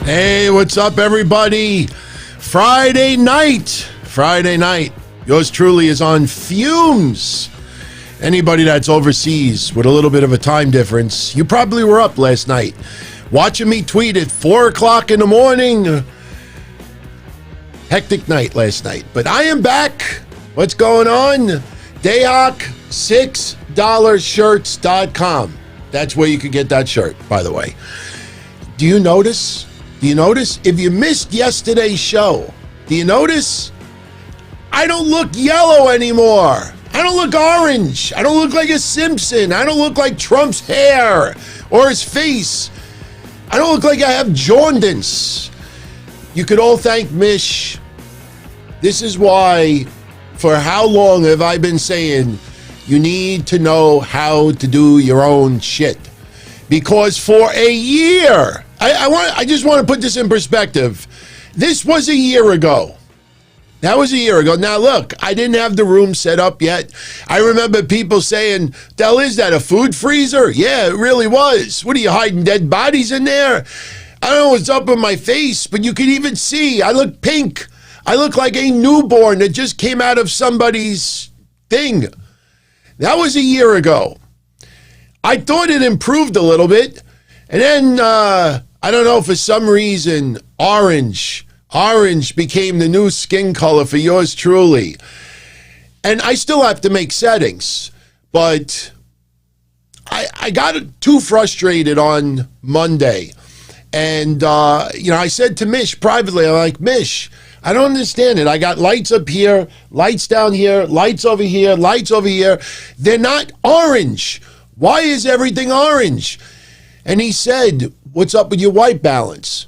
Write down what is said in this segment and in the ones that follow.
Hey, what's up, everybody? Friday night. Yours truly is on fumes. Anybody that's overseas with a little bit of a time difference, you probably were up last night watching me tweet at 4 o'clock in the morning. Hectic night last night. But I am back. What's going on? Dayhawk, $6shirts.com. That's where you can get that shirt, by the way. Do you notice? If you missed yesterday's show, do you notice? I don't look yellow anymore. I don't look orange. I don't look like a Simpson. I don't look like Trump's hair or his face. I don't look like I have jaundice. You could all thank Mish. This is why, for how long have I been saying you need to know how to do your own shit? Because for a year, I just want to put this in perspective. This was a year ago. That was a year ago. Now, look, I didn't have the room set up yet. I remember people saying, "Del, is that a food freezer?" Yeah, it really was. What are you hiding, dead bodies in there? I don't know what's up in my face, but you can even see I look pink. I look like a newborn that just came out of somebody's thing. That was a year ago. I thought it improved a little bit. And then, I don't know, for some reason, orange became the new skin color for yours truly. And I still have to make settings. But I got too frustrated on Monday. And, I said to Mish privately, I'm like, Mish, I don't understand it. I got lights up here, lights down here, lights over here, lights over here. They're not orange. Why is everything orange? And he said, what's up with your white balance?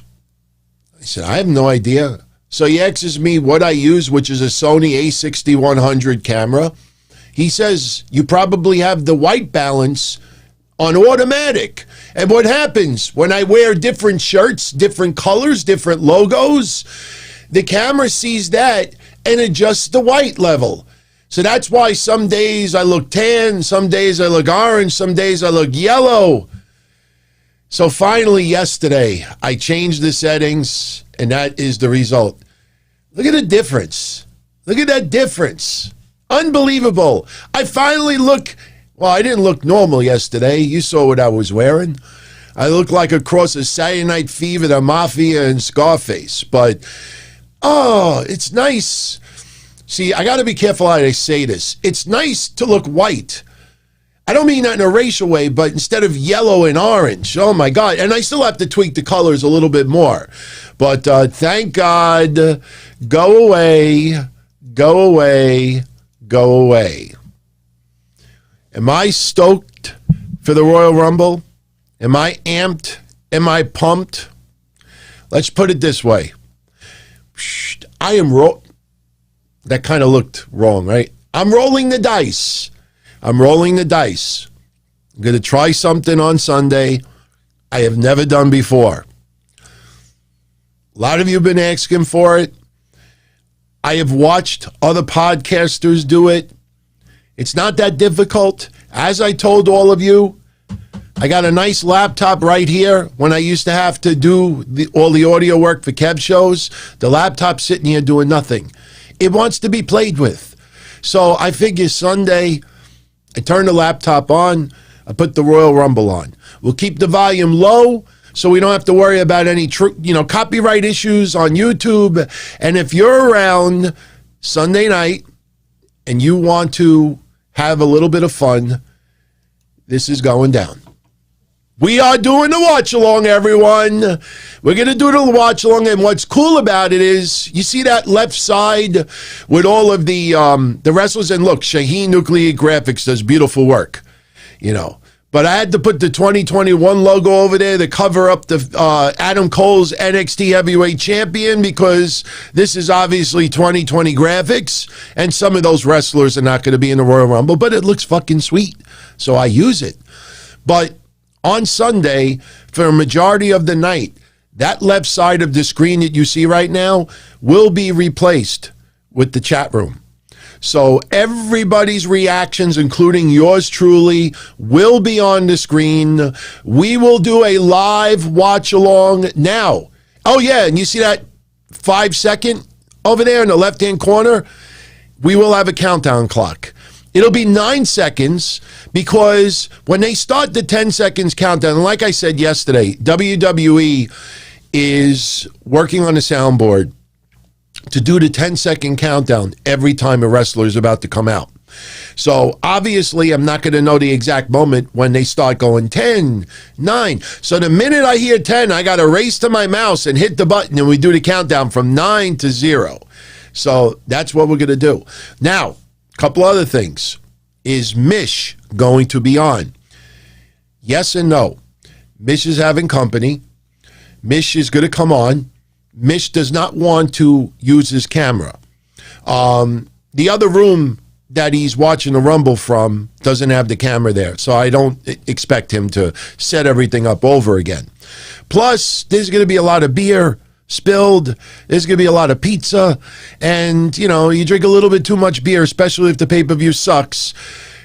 I said, I have no idea. So he asks me what I use, which is a Sony a6100 camera. He says, you probably have the white balance on automatic. And what happens when I wear different shirts, different colors, different logos, the camera sees that and adjusts the white level. So that's why some days I look tan, some days I look orange, some days I look yellow. So finally yesterday, I changed the settings, and that is the result. Look at the difference. Look at that difference. Unbelievable. I finally look, well, I didn't look normal yesterday. You saw what I was wearing. I look like a cross of Saturday Night Fever, the Mafia, and Scarface. But, it's nice. See, I got to be careful how I say this. It's nice to look white. I don't mean that in a racial way, but instead of yellow and orange. Oh, my God. And I still have to tweak the colors a little bit more. But thank God. Go away. Go away. Go away. Am I stoked for the Royal Rumble? Am I amped? Am I pumped? Let's put it this way. I am that kind of looked wrong, right? I'm rolling the dice. I'm going to try something on Sunday I have never done before. A lot of you have been asking for it. I have watched other podcasters do it. It's not that difficult. As I told all of you, I got a nice laptop right here. When I used to have to do all the audio work for Kev shows, the laptop's sitting here doing nothing. It wants to be played with. So I figure Sunday, I turn the laptop on, I put the Royal Rumble on. We'll keep the volume low so we don't have to worry about any copyright issues on YouTube. And if you're around Sunday night and you want to have a little bit of fun, this is going down. We are doing the watch-along, everyone. We're going to do the watch-along, and what's cool about it is, you see that left side with all of the wrestlers, and look, Shaheen Nuclear Graphics does beautiful work, But I had to put the 2021 logo over there to cover up the Adam Cole's NXT Heavyweight Champion, because this is obviously 2020 graphics, and some of those wrestlers are not going to be in the Royal Rumble, but it looks fucking sweet, so I use it. But on Sunday, for a majority of the night, that left side of the screen that you see right now will be replaced with the chat room. So everybody's reactions, including yours truly, will be on the screen. We will do a live watch along now. Oh, yeah, and you see that 5-second over there in the left-hand corner? We will have a countdown clock. It'll be 9 seconds because when they start the 10 seconds countdown, and like I said yesterday, WWE is working on a soundboard to do the 10-second countdown every time a wrestler is about to come out. So obviously I'm not going to know the exact moment when they start going 10, 9. So the minute I hear 10, I got to race to my mouse and hit the button and we do the countdown from 9 to 0. So that's what we're going to do. Now, a couple other things. Is Mish going to be on? Yes and no. Mish is having company. Mish is going to come on. Mish does not want to use his camera. The other room that he's watching the Rumble from doesn't have the camera there, so I don't expect him to set everything up over again. Plus, there's going to be a lot of beer spilled. There's going to be a lot of pizza, and, you know, you drink a little bit too much beer, especially if the pay-per-view sucks,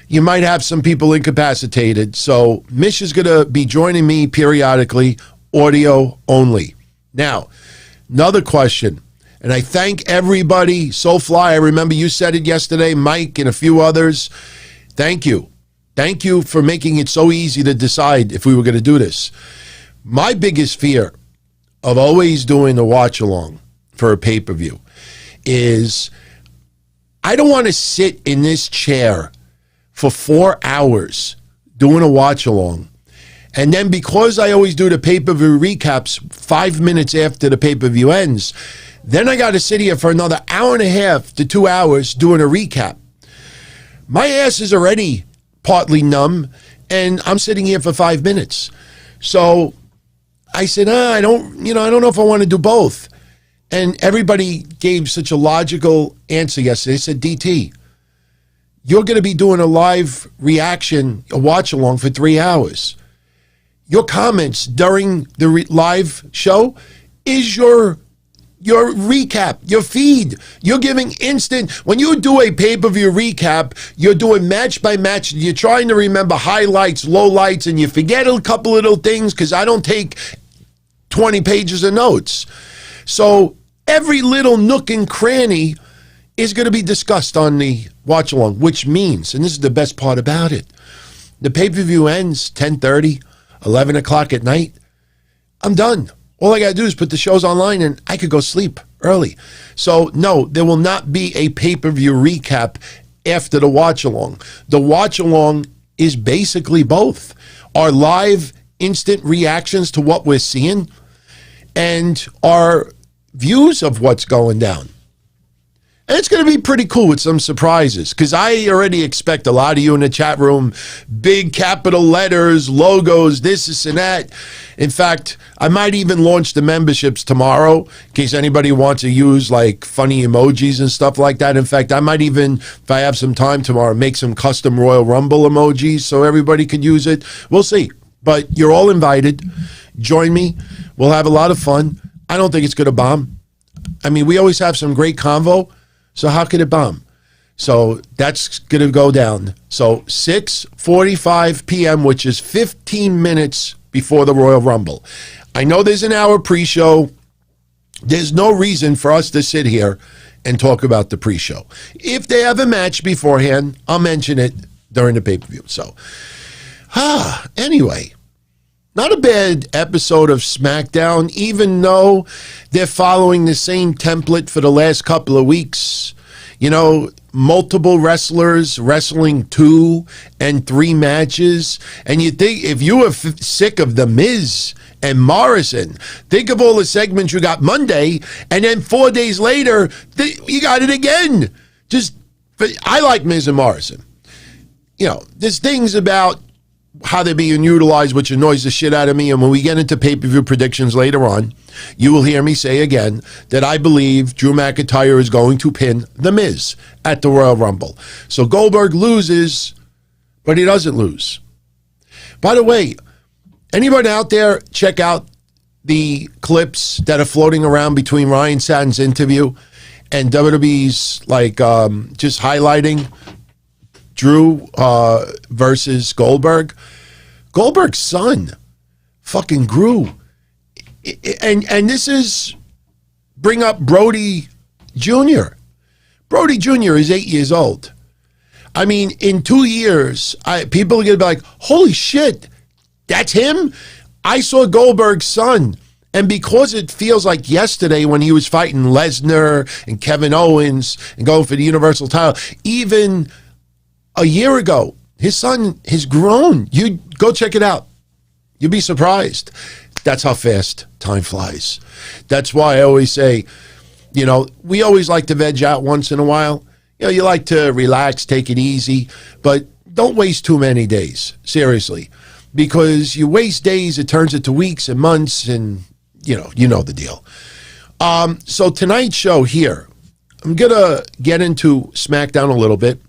you might have some people incapacitated. So Mish is going to be joining me periodically, audio only. Now, another question. And I thank everybody. SoFly, I remember you said it yesterday, Mike and a few others. Thank you. Thank you for making it so easy to decide if we were going to do this. My biggest fear of always doing a watch-along for a pay-per-view is I don't want to sit in this chair for 4 hours doing a watch-along. And then because I always do the pay-per-view recaps 5 minutes after the pay-per-view ends, then I got to sit here for another hour and a half to 2 hours doing a recap. My ass is already partly numb, and I'm sitting here for 5 minutes. So I said, I don't know if I want to do both. And everybody gave such a logical answer yesterday. They said, DT, you're going to be doing a live reaction, a watch-along for 3 hours. Your comments during the live show is your recap, your feed. You're giving instant. When you do a pay-per-view recap, you're doing match by match. You're trying to remember highlights, lowlights, and you forget a couple little things because I don't take 20 pages of notes. So every little nook and cranny is going to be discussed on the watch-along, which means, and this is the best part about it, the pay-per-view ends 10:30, 11 o'clock at night. I'm done. All I got to do is put the shows online and I could go sleep early. So, no, there will not be a pay-per-view recap after the watch-along. The watch-along is basically both. Our live instant reactions to what we're seeing and our views of what's going down. And it's going to be pretty cool with some surprises because I already expect a lot of you in the chat room, big capital letters, logos, this and that. In fact, I might even launch the memberships tomorrow in case anybody wants to use like funny emojis and stuff like that. In fact, I might even, if I have some time tomorrow, make some custom Royal Rumble emojis so everybody could use it. We'll see. But you're all invited. Join me. We'll have a lot of fun. I don't think it's going to bomb. I mean, we always have some great convo. So how could it bomb? So that's going to go down. So 6:45 p.m., which is 15 minutes before the Royal Rumble. I know there's an hour pre-show. There's no reason for us to sit here and talk about the pre-show. If they have a match beforehand, I'll mention it during the pay-per-view. So, anyway, not a bad episode of SmackDown, even though they're following the same template for the last couple of weeks. You know, multiple wrestlers wrestling 2 and 3 matches. And you think, if you were sick of The Miz and Morrison, think of all the segments you got Monday, and then 4 days later, you got it again. I like Miz and Morrison. You know, there's things about how they're being utilized, which annoys the shit out of me. And when we get into pay-per-view predictions later on, you will hear me say again that I believe Drew McIntyre is going to pin The Miz at the Royal Rumble. So Goldberg loses, but he doesn't lose. By the way, anybody out there check out the clips that are floating around between Ryan Satin's interview and WWE's just highlighting Drew versus Goldberg. Goldberg's son fucking grew And this is, bring up Brody Jr. Brody Jr. is 8 years old. I mean, in 2 years, people are going to be like, holy shit, that's him? I saw Goldberg's son. And because it feels like yesterday when he was fighting Lesnar and Kevin Owens and going for the Universal title, even a year ago, his son has grown. You go check it out. You'd be surprised. That's how fast time flies. That's why I always say, you know, we always like to veg out once in a while. You know, you like to relax, take it easy, but don't waste too many days, seriously. Because you waste days, it turns into weeks and months, and you know the deal. So tonight's show here, I'm going to get into SmackDown a little bit.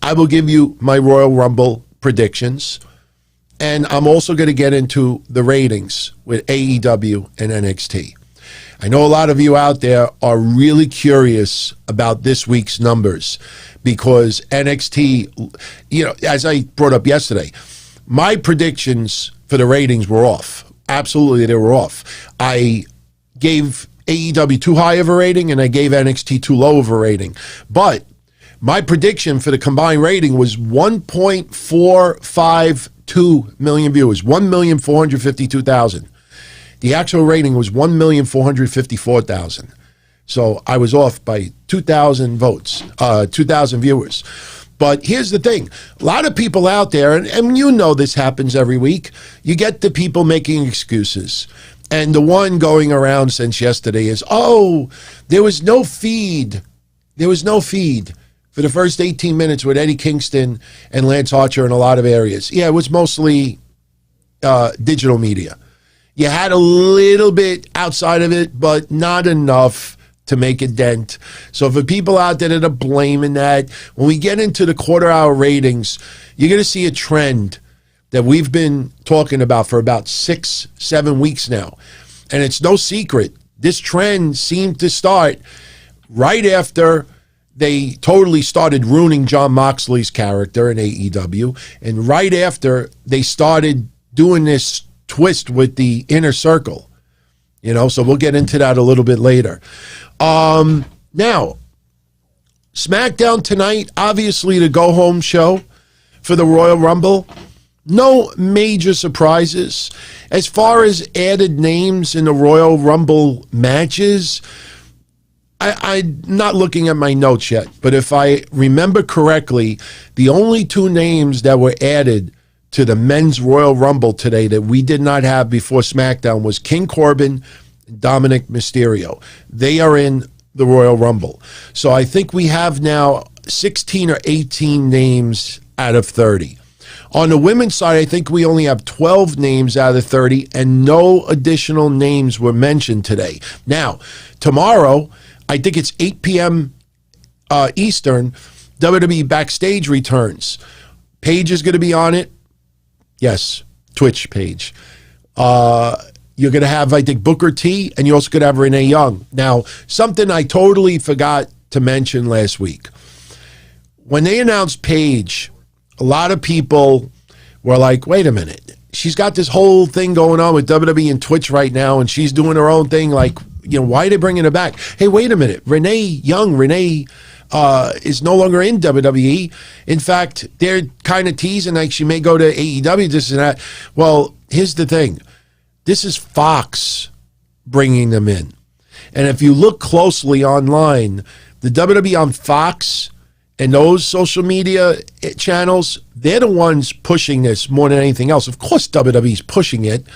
I will give you my Royal Rumble predictions. And I'm also going to get into the ratings with AEW and NXT. I know a lot of you out there are really curious about this week's numbers because NXT, you know, as I brought up yesterday, my predictions for the ratings were off. Absolutely, they were off. I gave AEW too high of a rating and I gave NXT too low of a rating. But my prediction for the combined rating was 1.452 million viewers, 1,452,000. The actual rating was 1,454,000. So I was off by 2,000 votes, 2,000 viewers. But here's the thing. A lot of people out there, and you know this happens every week, you get the people making excuses. And the one going around since yesterday is, oh, there was no feed. There was no feed for the first 18 minutes with Eddie Kingston and Lance Archer in a lot of areas. Yeah, it was mostly digital media. You had a little bit outside of it, but not enough to make a dent. So for people out there that are blaming that, when we get into the quarter-hour ratings, you're going to see a trend that we've been talking about for about 6-7 weeks now. And it's no secret. This trend seemed to start right after they totally started ruining Jon Moxley's character in AEW. And right after they started doing this twist with the Inner Circle. You know, so we'll get into that a little bit later. Now, SmackDown tonight, obviously the go-home show for the Royal Rumble. No major surprises. As far as added names in the Royal Rumble matches, I'm not looking at my notes yet, but if I remember correctly, the only two names that were added to the men's Royal Rumble today that we did not have before SmackDown was King Corbin and Dominik Mysterio. They are in the Royal Rumble. So I think we have now 16 or 18 names out of 30. On the women's side, I think we only have 12 names out of 30, and no additional names were mentioned today. Now, tomorrow, I think it's 8 p.m. Eastern, WWE Backstage returns. Paige is going to be on it. Yes, Twitch page. You're going to have, I think, Booker T, and you're also going to have Renee Young. Now, something I totally forgot to mention last week. When they announced Paige, a lot of people were like, wait a minute. She's got this whole thing going on with WWE and Twitch right now, and she's doing her own thing. Like, you know, why are they bringing her back? Hey, wait a minute. Renee is no longer in WWE. In fact, they're kind of teasing like she may go to AEW, this and that. Well, here's the thing. This is Fox bringing them in. And if you look closely online, the WWE on Fox and those social media channels, they're the ones pushing this more than anything else. Of course, WWE's pushing it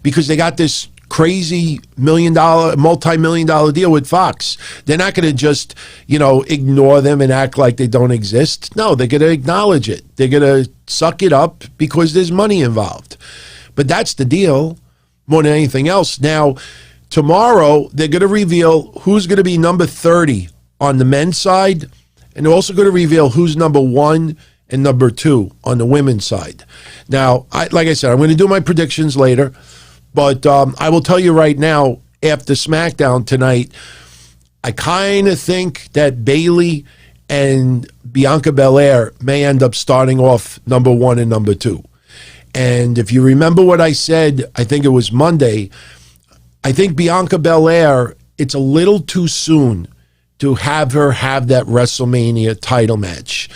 because they got this crazy multi-million-dollar deal with Fox. They're not going to just, ignore them and act like they don't exist. No, they're going to acknowledge it. They're going to suck it up because there's money involved. But that's the deal more than anything else. Now, tomorrow, they're going to reveal who's going to be number 30 on the men's side, and they're also going to reveal who's number 1 and number 2 on the women's side. Now, like I said, I'm going to do my predictions later. But I will tell you right now, after SmackDown tonight, I kind of think that Bayley and Bianca Belair may end up starting off number 1 and number 2. And if you remember what I said, I think it was Monday, I think Bianca Belair, it's a little too soon to have her have that WrestleMania title match.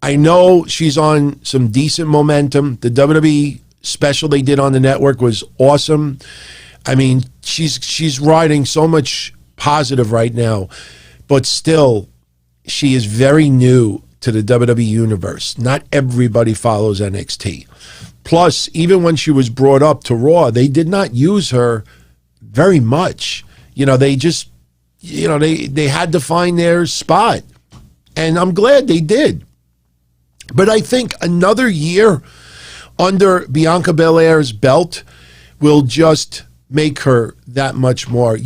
I know she's on some decent momentum. The WWE special they did on the network was awesome. I mean, she's riding so much positive right now, but still, she is very new to the WWE universe. Not everybody follows NXT. Plus, even when she was brought up to Raw, they did not use her very much. They just, they had to find their spot. And I'm glad they did. But I think another year under Bianca Belair's belt will just make her that much more.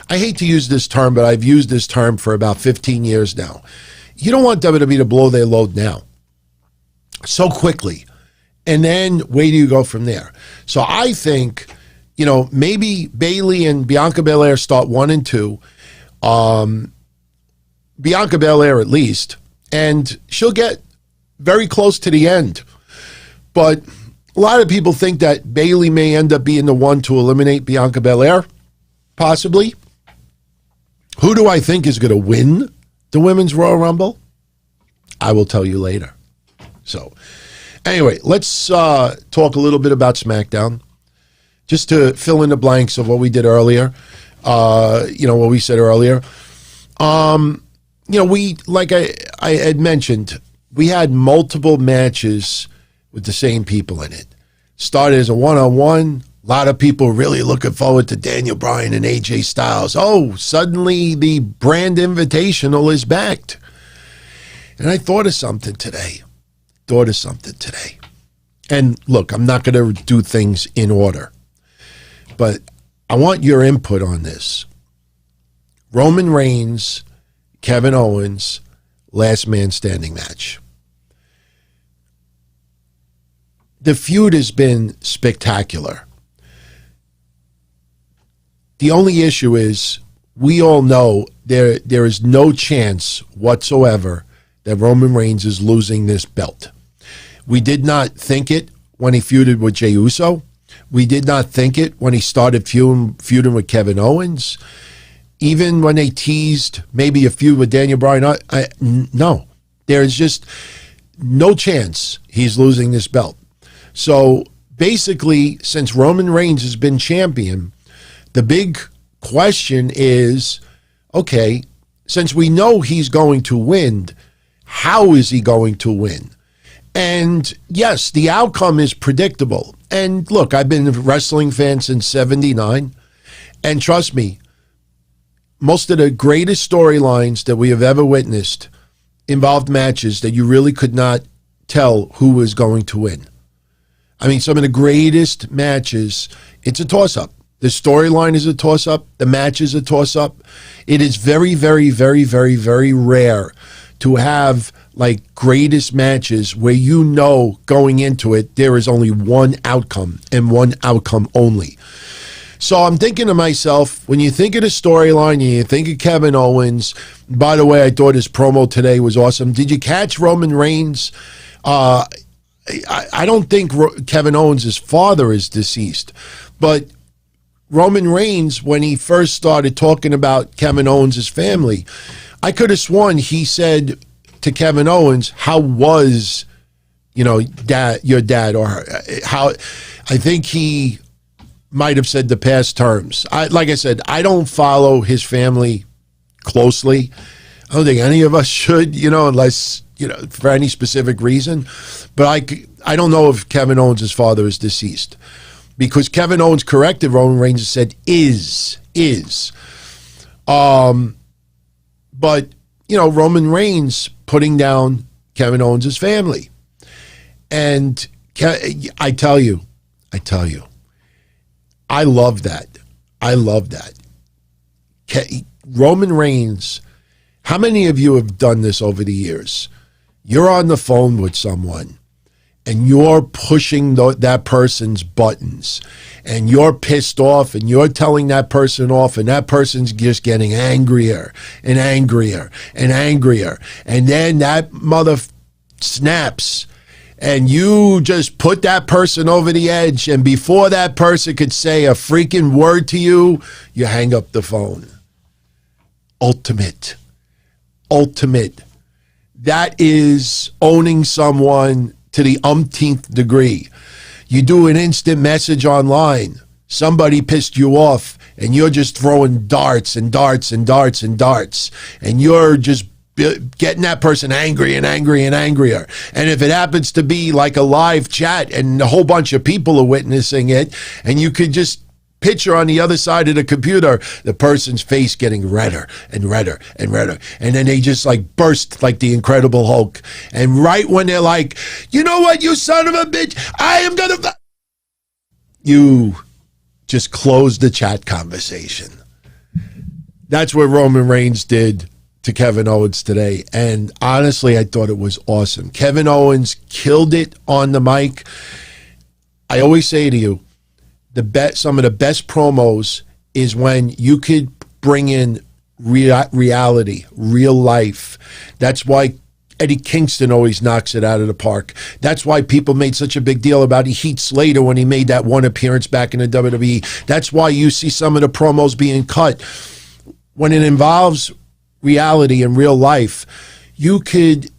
I hate to use this term, but I've used this term for about 15 years now. You don't want WWE to blow their load now so quickly. And then where do you go from there? So I think, maybe Bayley and Bianca Belair start 1 and 2. Bianca Belair at least. And she'll get very close to the end. But a lot of people think that Bayley may end up being the one to eliminate Bianca Belair, possibly. Who do I think is going to win the Women's Royal Rumble? I will tell you later. So, anyway, let's talk a little bit about SmackDown, just to fill in the blanks of what we did earlier. What we said earlier. We, like I had mentioned, we had multiple matches with the same people in it. Started as a one-on-one. A lot of people really looking forward to Daniel Bryan and AJ Styles. Oh, suddenly the brand invitational is backed. And I thought of something today. And look, I'm not going to do things in order, but I want your input on this. Roman Reigns, Kevin Owens, last man standing match. The feud has been spectacular. The only issue is we all know there is no chance whatsoever that Roman Reigns is losing this belt. We did not think it when he feuded with Jey Uso. We did not think it when he started feuding with Kevin Owens. Even when they teased maybe a feud with Daniel Bryan, no. There is just no chance he's losing this belt. So basically, since Roman Reigns has been champion, the big question is, okay, since we know he's going to win, how is he going to win? And yes, the outcome is predictable. And look, I've been a wrestling fan since '79. And trust me, most of the greatest storylines that we have ever witnessed involved matches that you really could not tell who was going to win. I mean, some of the greatest matches, it's a toss-up. The storyline is a toss-up. The match is a toss-up. It is very, very, very, very, very rare to have like greatest matches where you know going into it there is only one outcome and one outcome only. So I'm thinking to myself, when you think of the storyline and you think of Kevin Owens, by the way, I thought his promo today was awesome. Did you catch Roman Reigns? I don't think Kevin Owens' father is deceased, but Roman Reigns, when he first started talking about Kevin Owens' family, I could have sworn he said to Kevin Owens, how was, your dad, or how, I think he might have said the past terms. Like I said, I don't follow his family closely. I don't think any of us should, unless, for any specific reason. But I don't know if Kevin Owens' father is deceased. Because Kevin Owens corrected Roman Reigns and said, is. But, Roman Reigns putting down Kevin Owens' family. And I tell you, I love that. Roman Reigns, how many of you have done this over the years? You're on the phone with someone and you're pushing that person's buttons and you're pissed off and you're telling that person off and that person's just getting angrier and angrier and angrier. And then that mother snaps and you just put that person over the edge, and before that person could say a freaking word to you, you hang up the phone. Ultimate. That is owning someone to the umpteenth degree. You do an instant message online. Somebody pissed you off, and you're just throwing darts and darts and darts and darts, and you're just getting that person angry and angry and angrier. And if it happens to be like a live chat and a whole bunch of people are witnessing it, and you could just picture on the other side of the computer the person's face getting redder and redder and redder, and then they just like burst like the Incredible Hulk. And right when they're like, you know what, you son of a bitch, I am gonna, you just close the chat conversation. That's what Roman Reigns did to Kevin Owens today, and honestly, I thought it was awesome. Kevin Owens killed it on the mic. I always say to you, some of the best promos is when you could bring in reality, real life. That's why Eddie Kingston always knocks it out of the park. That's why people made such a big deal about Heath Slater when he made that one appearance back in the WWE. That's why you see some of the promos being cut. When it involves reality and real life, you could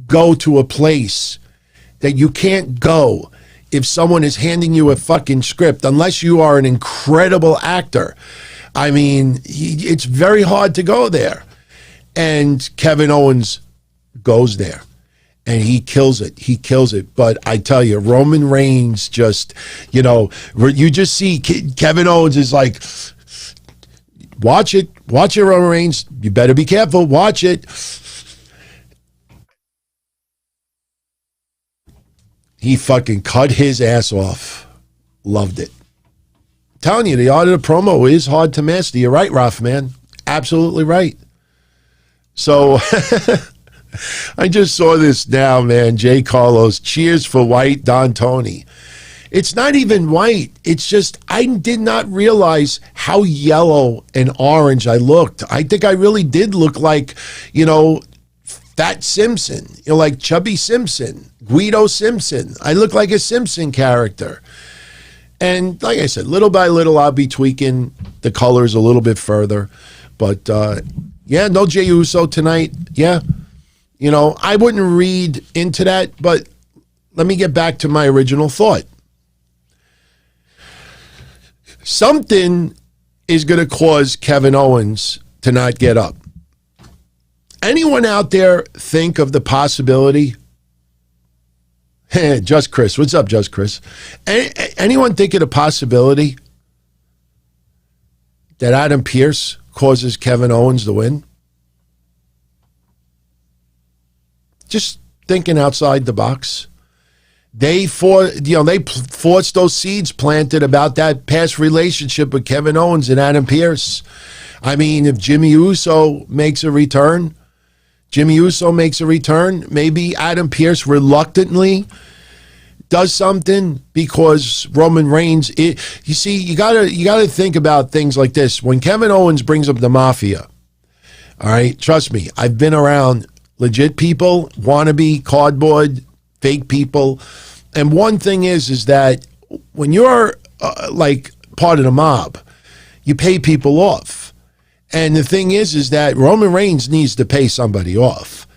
go to a place that you can't go if someone is handing you a fucking script, unless you are an incredible actor. I mean, it's very hard to go there. And Kevin Owens goes there, and he kills it. He kills it. But I tell you, Roman Reigns just, you just see Kevin Owens is like, watch it, Roman Reigns. You better be careful. Watch it. He fucking cut his ass off. Loved it. I'm telling you, the art of the promo is hard to master. You're right, Ralph, man. Absolutely right. So I just saw this now, man. Jay Carlos, cheers for White Don Tony. It's not even white. It's just, I did not realize how yellow and orange I looked. I think I really did look like, Fat Simpson, like Chubby Simpson, Guido Simpson. I look like a Simpson character. And like I said, little by little, I'll be tweaking the colors a little bit further. But no Jey Uso tonight. Yeah. I wouldn't read into that, but let me get back to my original thought. Something is going to cause Kevin Owens to not get up. Anyone out there think of the possibility? Just Chris. What's up, Just Chris? Anyone think of the possibility that Adam Pearce causes Kevin Owens to win? Just thinking outside the box. They forced those seeds planted about that past relationship with Kevin Owens and Adam Pearce. I mean, if Jimmy Uso makes a return, maybe Adam Pearce reluctantly does something because Roman Reigns. You gotta think about things like this. When Kevin Owens brings up the Mafia, all right, trust me, I've been around legit people, wannabe, cardboard, fake people, and one thing is that when you're like part of the mob, you pay people off. And the thing is that Roman Reigns needs to pay somebody off,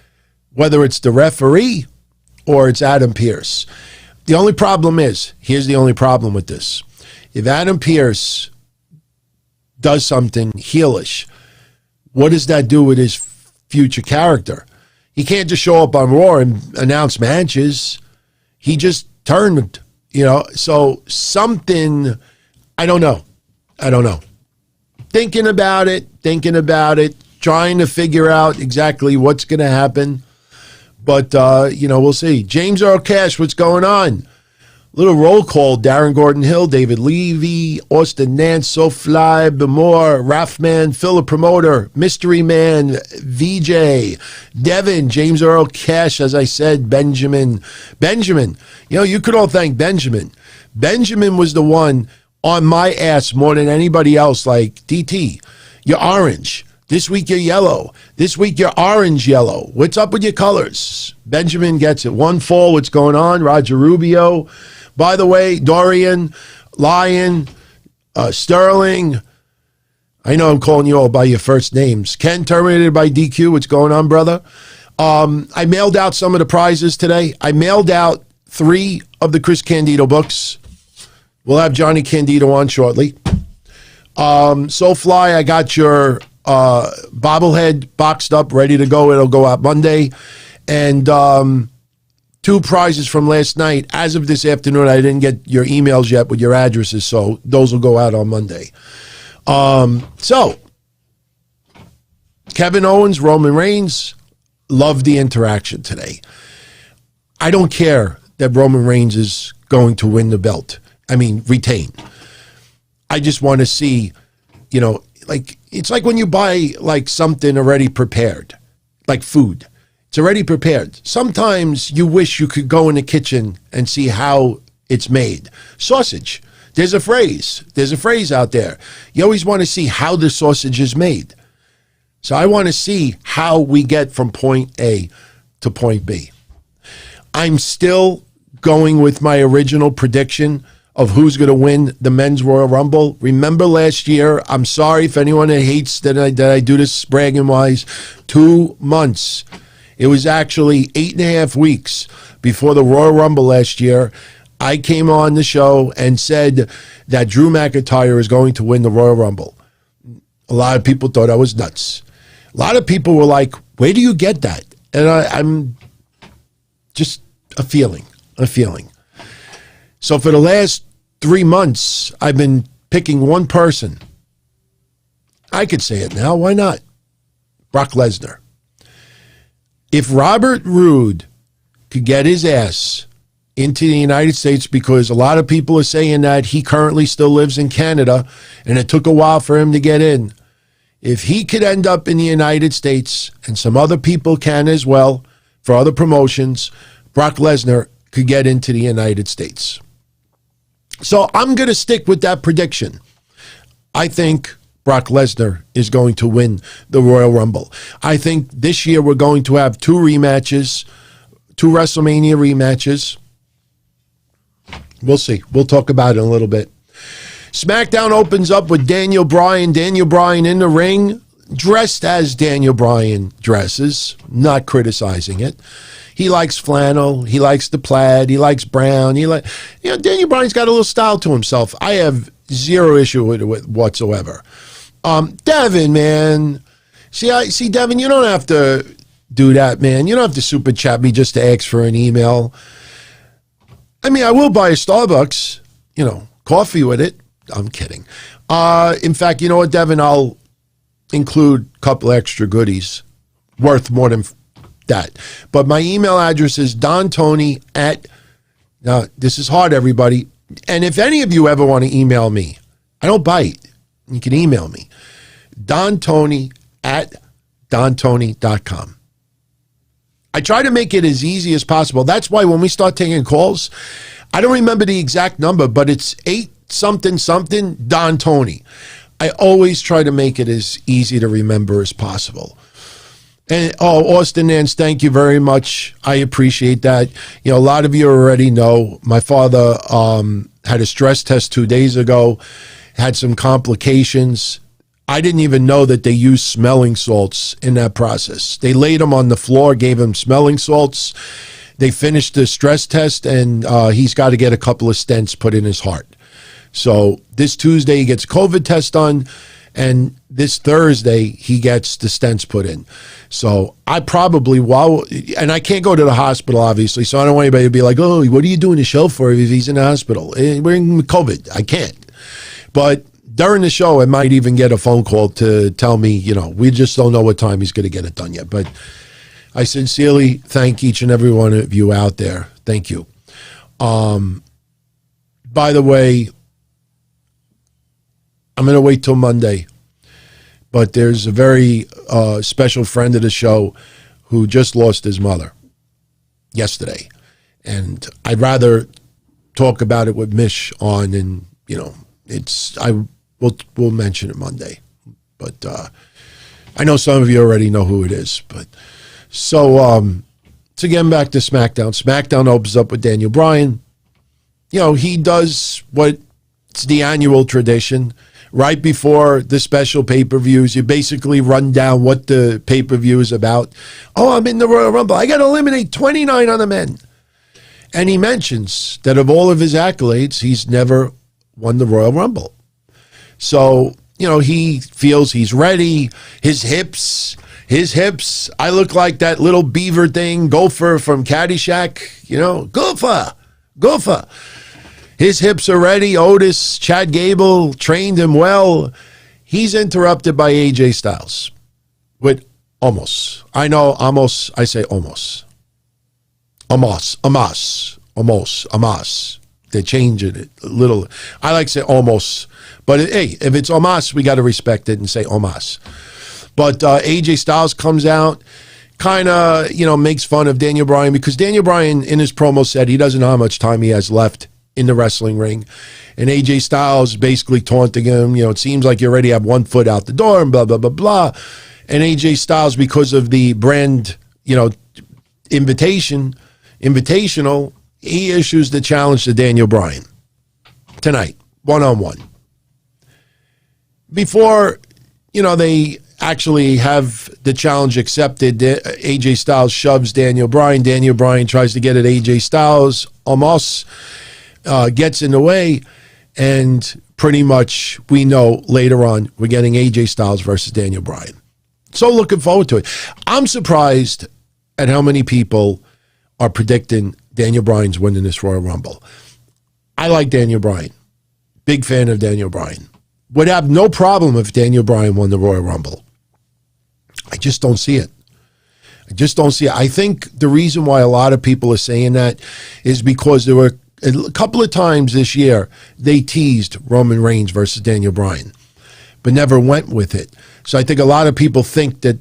whether it's the referee or it's Adam Pearce. The only problem is, here's the only problem with this. If Adam Pearce does something heelish, what does that do with his future character? He can't just show up on Raw and announce matches. He just turned, so something, I don't know. Thinking about it, trying to figure out exactly what's going to happen. But, we'll see. James Earl Cash, what's going on? Little roll call. Darren Gordon Hill, David Levy, Austin Nance, SoFly, Bemore, Raffman, Philip Promoter, Mystery Man, VJ, Devin, James Earl Cash, as I said, Benjamin. You could all thank Benjamin. Benjamin was the one on my ass more than anybody else, like, DT, you're orange. This week you're yellow. This week you're orange yellow. What's up with your colors? Benjamin gets it. One fall, what's going on? Roger Rubio. By the way, Dorian, Lion, Sterling. I know I'm calling you all by your first names. Ken, terminated by DQ. What's going on, brother? I mailed out some of the prizes today. I mailed out 3 of the Chris Candido books. We'll have Johnny Candido on shortly. Soulfly, I got your bobblehead boxed up, ready to go. It'll go out Monday. And 2 prizes from last night. As of this afternoon, I didn't get your emails yet with your addresses, so those will go out on Monday. So, Kevin Owens, Roman Reigns, loved the interaction today. I don't care that Roman Reigns is going to win the belt. I mean, retain. I just want to see, like, it's like when you buy like something already prepared, like food. It's already prepared. Sometimes you wish you could go in the kitchen and see how it's made. Sausage. There's a phrase out there. You always want to see how the sausage is made. So I want to see how we get from point A to point B. I'm still going with my original prediction of who's going to win the Men's Royal Rumble. Remember last year, I'm sorry if anyone hates that I do this bragging-wise, 2 months. It was actually 8.5 weeks before the Royal Rumble last year. I came on the show and said that Drew McIntyre is going to win the Royal Rumble. A lot of people thought I was nuts. A lot of people were like, where do you get that? And I'm just a feeling. So for the last 3 months, I've been picking one person. I could say it now. Why not? Brock Lesnar. If Robert Roode could get his ass into the United States, because a lot of people are saying that he currently still lives in Canada and it took a while for him to get in. If he could end up in the United States, and some other people can as well for other promotions, Brock Lesnar could get into the United States. So I'm going to stick with that prediction. I think Brock Lesnar is going to win the Royal Rumble. I think this year we're going to have 2 rematches, 2 WrestleMania rematches. We'll see. We'll talk about it in a little bit. SmackDown opens up with Daniel Bryan. Daniel Bryan in the ring, dressed as Daniel Bryan dresses, not criticizing it. He likes flannel. He likes the plaid. He likes brown. Daniel Bryan's got a little style to himself. I have zero issue with it whatsoever. Devin, man. See, Devin, you don't have to do that, man. You don't have to super chat me just to ask for an email. I mean, I will buy a Starbucks, coffee with it. I'm kidding. In fact, you know what, Devin? I'll include a couple extra goodies worth more than that. But my email address is dontony now, this is hard, everybody. And if any of you ever want to email me, I don't bite. You can email me. dontony@dontony.com. I try to make it as easy as possible. That's why when we start taking calls, I don't remember the exact number, but it's 8-something Don Tony. I always try to make it as easy to remember as possible. And Austin Nance, thank you very much. I appreciate that. A lot of you already know my father had a stress test 2 days ago, had some complications. I didn't even know that they used smelling salts in that process. They laid him on the floor, gave him smelling salts. They finished the stress test, and he's got to get a couple of stents put in his heart. So this Tuesday, he gets a COVID test done, and this Thursday, he gets the stents put in. So I probably, and I can't go to the hospital, obviously, so I don't want anybody to be like, oh, what are you doing the show for if he's in the hospital? We're in COVID. I can't. But during the show, I might even get a phone call to tell me, we just don't know what time he's going to get it done yet. But I sincerely thank each and every one of you out there. Thank you. By the way, I'm going to wait till Monday. But there's a very special friend of the show who just lost his mother yesterday. And I'd rather talk about it with Mish on, and, we'll mention it Monday. But I know some of you already know who it is, but so getting back to SmackDown. SmackDown opens up with Daniel Bryan. You know, he does what's the annual tradition. Right before the special pay-per-views, you basically run down what the pay-per-view is about. Oh, I'm in the Royal Rumble. I got to eliminate 29 other men. And he mentions that of all of his accolades, he's never won the Royal Rumble. So, you know, he feels he's ready. His hips. I look like that little beaver thing, Gopher from Caddyshack. You know, Gopher. His hips are ready. Otis, Chad Gable trained him well. He's interrupted by AJ Styles with almost. I know almost. I say almost. Almost. They change it a little. I like to say almost. But hey, if it's almost, we got to respect it and say almost. But AJ Styles comes out, kind of, you know, makes fun of Daniel Bryan because Daniel Bryan in his promo said he doesn't know how much time he has left in the wrestling ring. And AJ Styles basically taunting him, you know, it seems like you already have 1 foot out the door and blah, blah, blah, blah. And AJ Styles, because of the brand, you know, invitational, he issues the challenge to Daniel Bryan tonight, one-on-one. Before, you know, they actually have the challenge accepted, AJ Styles shoves Daniel Bryan. Daniel Bryan tries to get at AJ Styles, almost gets in the way, and pretty much we know later on we're getting AJ Styles versus Daniel Bryan. So looking forward to it. I'm surprised at how many people are predicting Daniel Bryan's winning this Royal Rumble. I like Daniel Bryan. Big fan of Daniel Bryan. Would have no problem if Daniel Bryan won the Royal Rumble. I just don't see it. I think the reason why a lot of people are saying that is because there were a couple of times this year they teased Roman Reigns versus Daniel Bryan, but never went with it. So I think a lot of people think that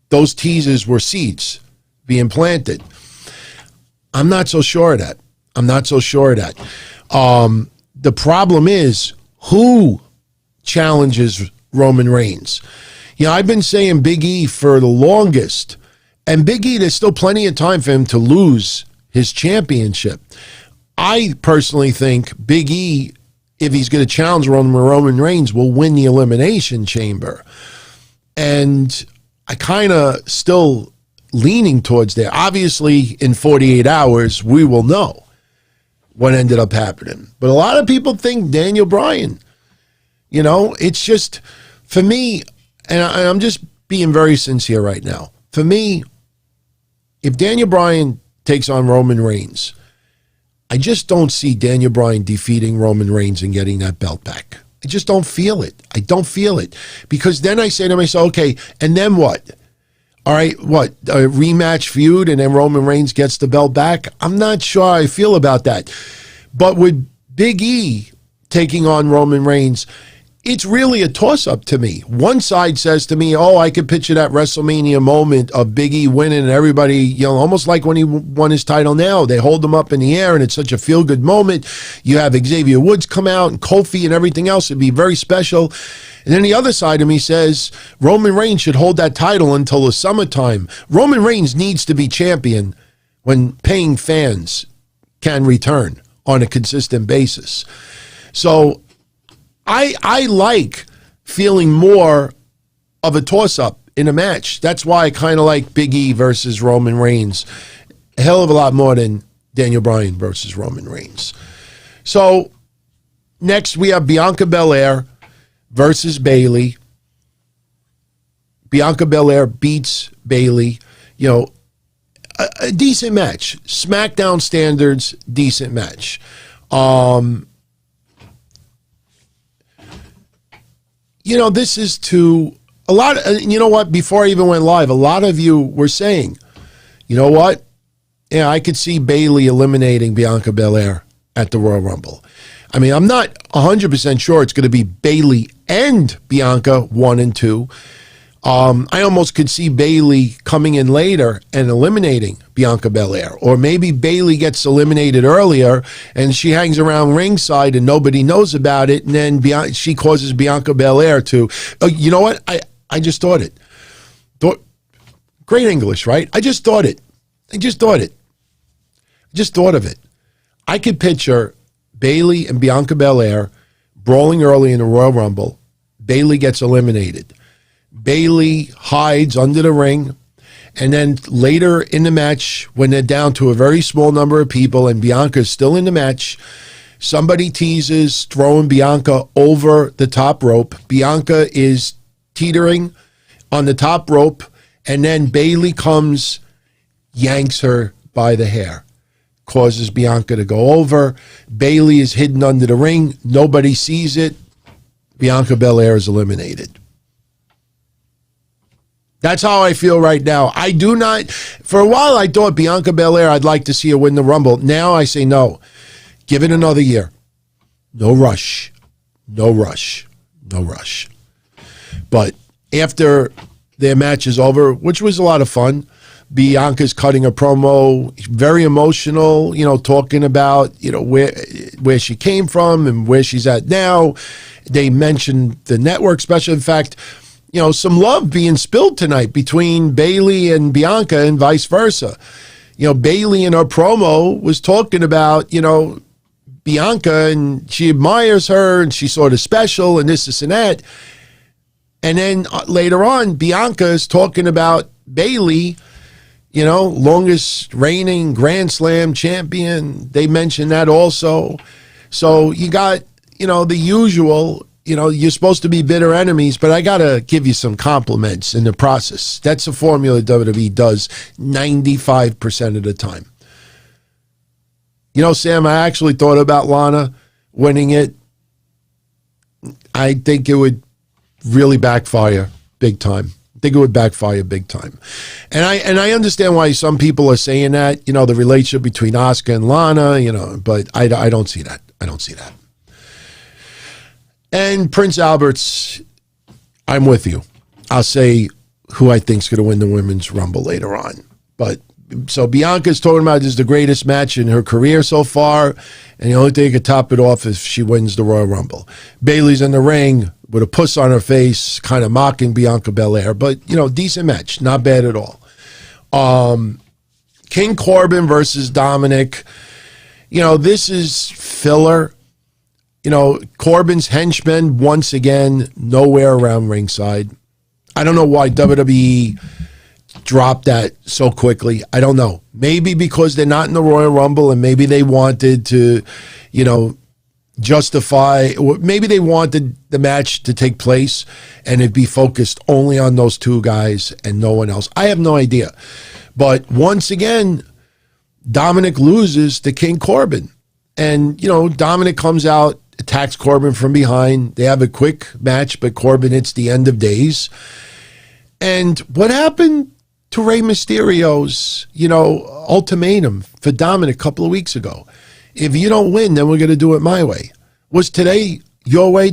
those teasers were seeds being planted. I'm not so sure of that. The problem is who challenges Roman Reigns. You know, I've been saying Big E for the longest, and Big E, there's still plenty of time for him to lose his championship. I personally think Big E, if he's going to challenge Roman Reigns, will win the Elimination Chamber. And I kind of still leaning towards there. Obviously, in 48 hours, we will know what ended up happening. But a lot of people think Daniel Bryan. You know, it's just, for me, and I'm just being very sincere right now. For me, if Daniel Bryan takes on Roman Reigns, I just don't see Daniel Bryan defeating Roman Reigns and getting that belt back. I just don't feel it. Because then I say to myself, okay, and then what? All right, what? A rematch feud and then Roman Reigns gets the belt back? I'm not sure how I feel about that. But with Big E taking on Roman Reigns, it's really a toss-up to me. One side says to me, oh, I could picture that WrestleMania moment of Big E winning and everybody, you know, almost like when he won his title now. They hold him up in the air and it's such a feel-good moment. You have Xavier Woods come out and Kofi and everything else. It'd be very special. And then the other side of me says Roman Reigns should hold that title until the summertime. Roman Reigns needs to be champion when paying fans can return on a consistent basis. So I like feeling more of a toss-up in a match. That's why I kind of like Big E versus Roman Reigns a hell of a lot more than Daniel Bryan versus Roman Reigns. So next we have Bianca Belair versus Bayley. Bianca Belair beats Bayley. You know, a decent match. SmackDown standards, decent match. You know, this is to a lot of, you know what, before I even went live, a lot of you were saying, you know what? Yeah, I could see Bayley eliminating Bianca Belair at the Royal Rumble. I mean, I'm not 100% sure it's going to be Bayley and Bianca 1 and 2. I almost could see Bayley coming in later and eliminating Bianca Belair. Or maybe Bayley gets eliminated earlier and she hangs around ringside and nobody knows about it. And then she causes Bianca Belair to, you know what? I just thought it. Great English, right? I just thought of it. I could picture Bayley and Bianca Belair brawling early in the Royal Rumble. Bayley gets eliminated. Bayley hides under the ring. And then later in the match, when they're down to a very small number of people and Bianca's still in the match, somebody teases throwing Bianca over the top rope. Bianca is teetering on the top rope, and then Bayley comes, yanks her by the hair, causes Bianca to go over. Bayley is hidden under the ring. Nobody sees it. Bianca Belair is eliminated. That's how I feel right now. I do not, for a while I thought Bianca Belair, I'd like to see her win the Rumble. Now I say no. Give it another year. No rush. No rush. No rush. But after their match is over, which was a lot of fun, Bianca's cutting a promo, very emotional, talking about, where she came from and where she's at now. They mentioned the network special. In fact, some love being spilled tonight between Bayley and Bianca and vice versa. Bayley in her promo was talking about, Bianca, and she admires her and she's sort of special and this and that. And then later on, Bianca is talking about Bayley, longest reigning Grand Slam champion. They mentioned that also. So you got, the usual, you're supposed to be bitter enemies, but I got to give you some compliments in the process. That's a formula WWE does 95% of the time. Sam, I actually thought about Lana winning it. I think it would really backfire big time. And I understand why some people are saying that, the relationship between Asuka and Lana, but I don't see that. And Prince Albert's, I'm with you. I'll say who I think's going to win the Women's Rumble later on. But so Bianca's talking about this is the greatest match in her career so far, and the only thing that could top it off is if she wins the Royal Rumble. Bayley's in the ring with a puss on her face, kind of mocking Bianca Belair, but decent match, not bad at all. King Corbin versus Dominik. This is filler. Corbin's henchmen, once again, nowhere around ringside. I don't know why WWE dropped that so quickly. I don't know. Maybe because they're not in the Royal Rumble and maybe they wanted to, justify, or maybe they wanted the match to take place and it be focused only on those two guys and no one else. I have no idea. But once again, Dominik loses to King Corbin. And, Dominik comes out, attacks Corbin from behind. They have a quick match, but Corbin hits the end of days. And what happened to Rey Mysterio's, ultimatum for Dominik a couple of weeks ago? If you don't win, then we're going to do it my way. Was today your way,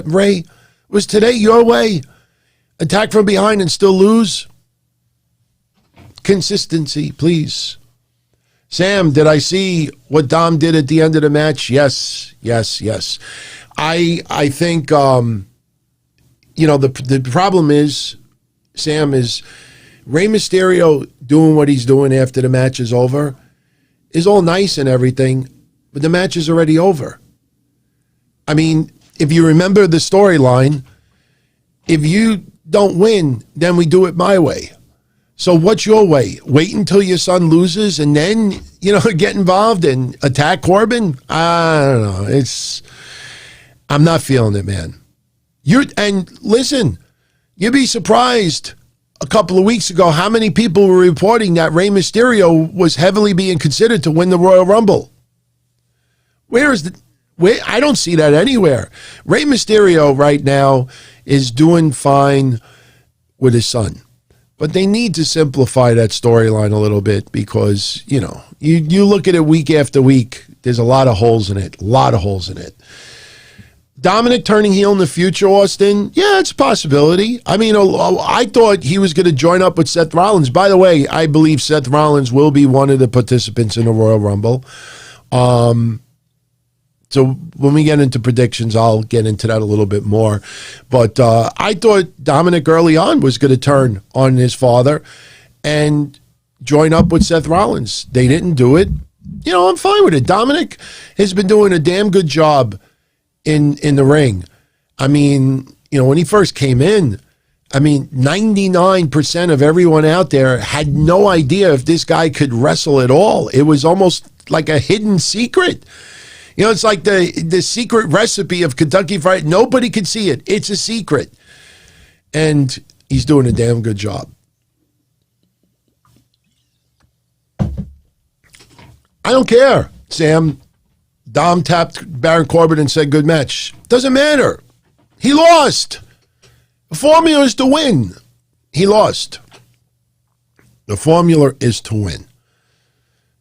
Rey? Was today your way? Attack from behind and still lose? Consistency, please. Sam, did I see what Dom did at the end of the match? Yes. I think, the problem is, Sam, is Rey Mysterio doing what he's doing after the match is over is all nice and everything, but the match is already over. I mean, if you remember the storyline, if you don't win, then we do it my way. So what's your way? Wait until your son loses and then, get involved and attack Corbin? I don't know. I'm not feeling it, man. And listen, you'd be surprised a couple of weeks ago how many people were reporting that Rey Mysterio was heavily being considered to win the Royal Rumble. I don't see that anywhere. Rey Mysterio right now is doing fine with his son. But they need to simplify that storyline a little bit because, you look at it week after week, there's a lot of holes in it. Dominik turning heel in the future, Austin? Yeah, it's a possibility. I mean, I thought he was going to join up with Seth Rollins. By the way, I believe Seth Rollins will be one of the participants in the Royal Rumble. So when we get into predictions, I'll get into that a little bit more. But I thought Dominik early on was going to turn on his father and join up with Seth Rollins. They didn't do it. You know, I'm fine with it. Dominik has been doing a damn good job in the ring. I mean, you know, when he first came in, I mean, 99% of everyone out there had no idea if this guy could wrestle at all. It was almost like a hidden secret. You know, it's like the secret recipe of Kentucky Fried. Nobody could see it. It's a secret. And he's doing a damn good job. I don't care, Sam. Dom tapped Baron Corbin and said, good match. Doesn't matter. He lost. The formula is to win. He lost. The formula is to win.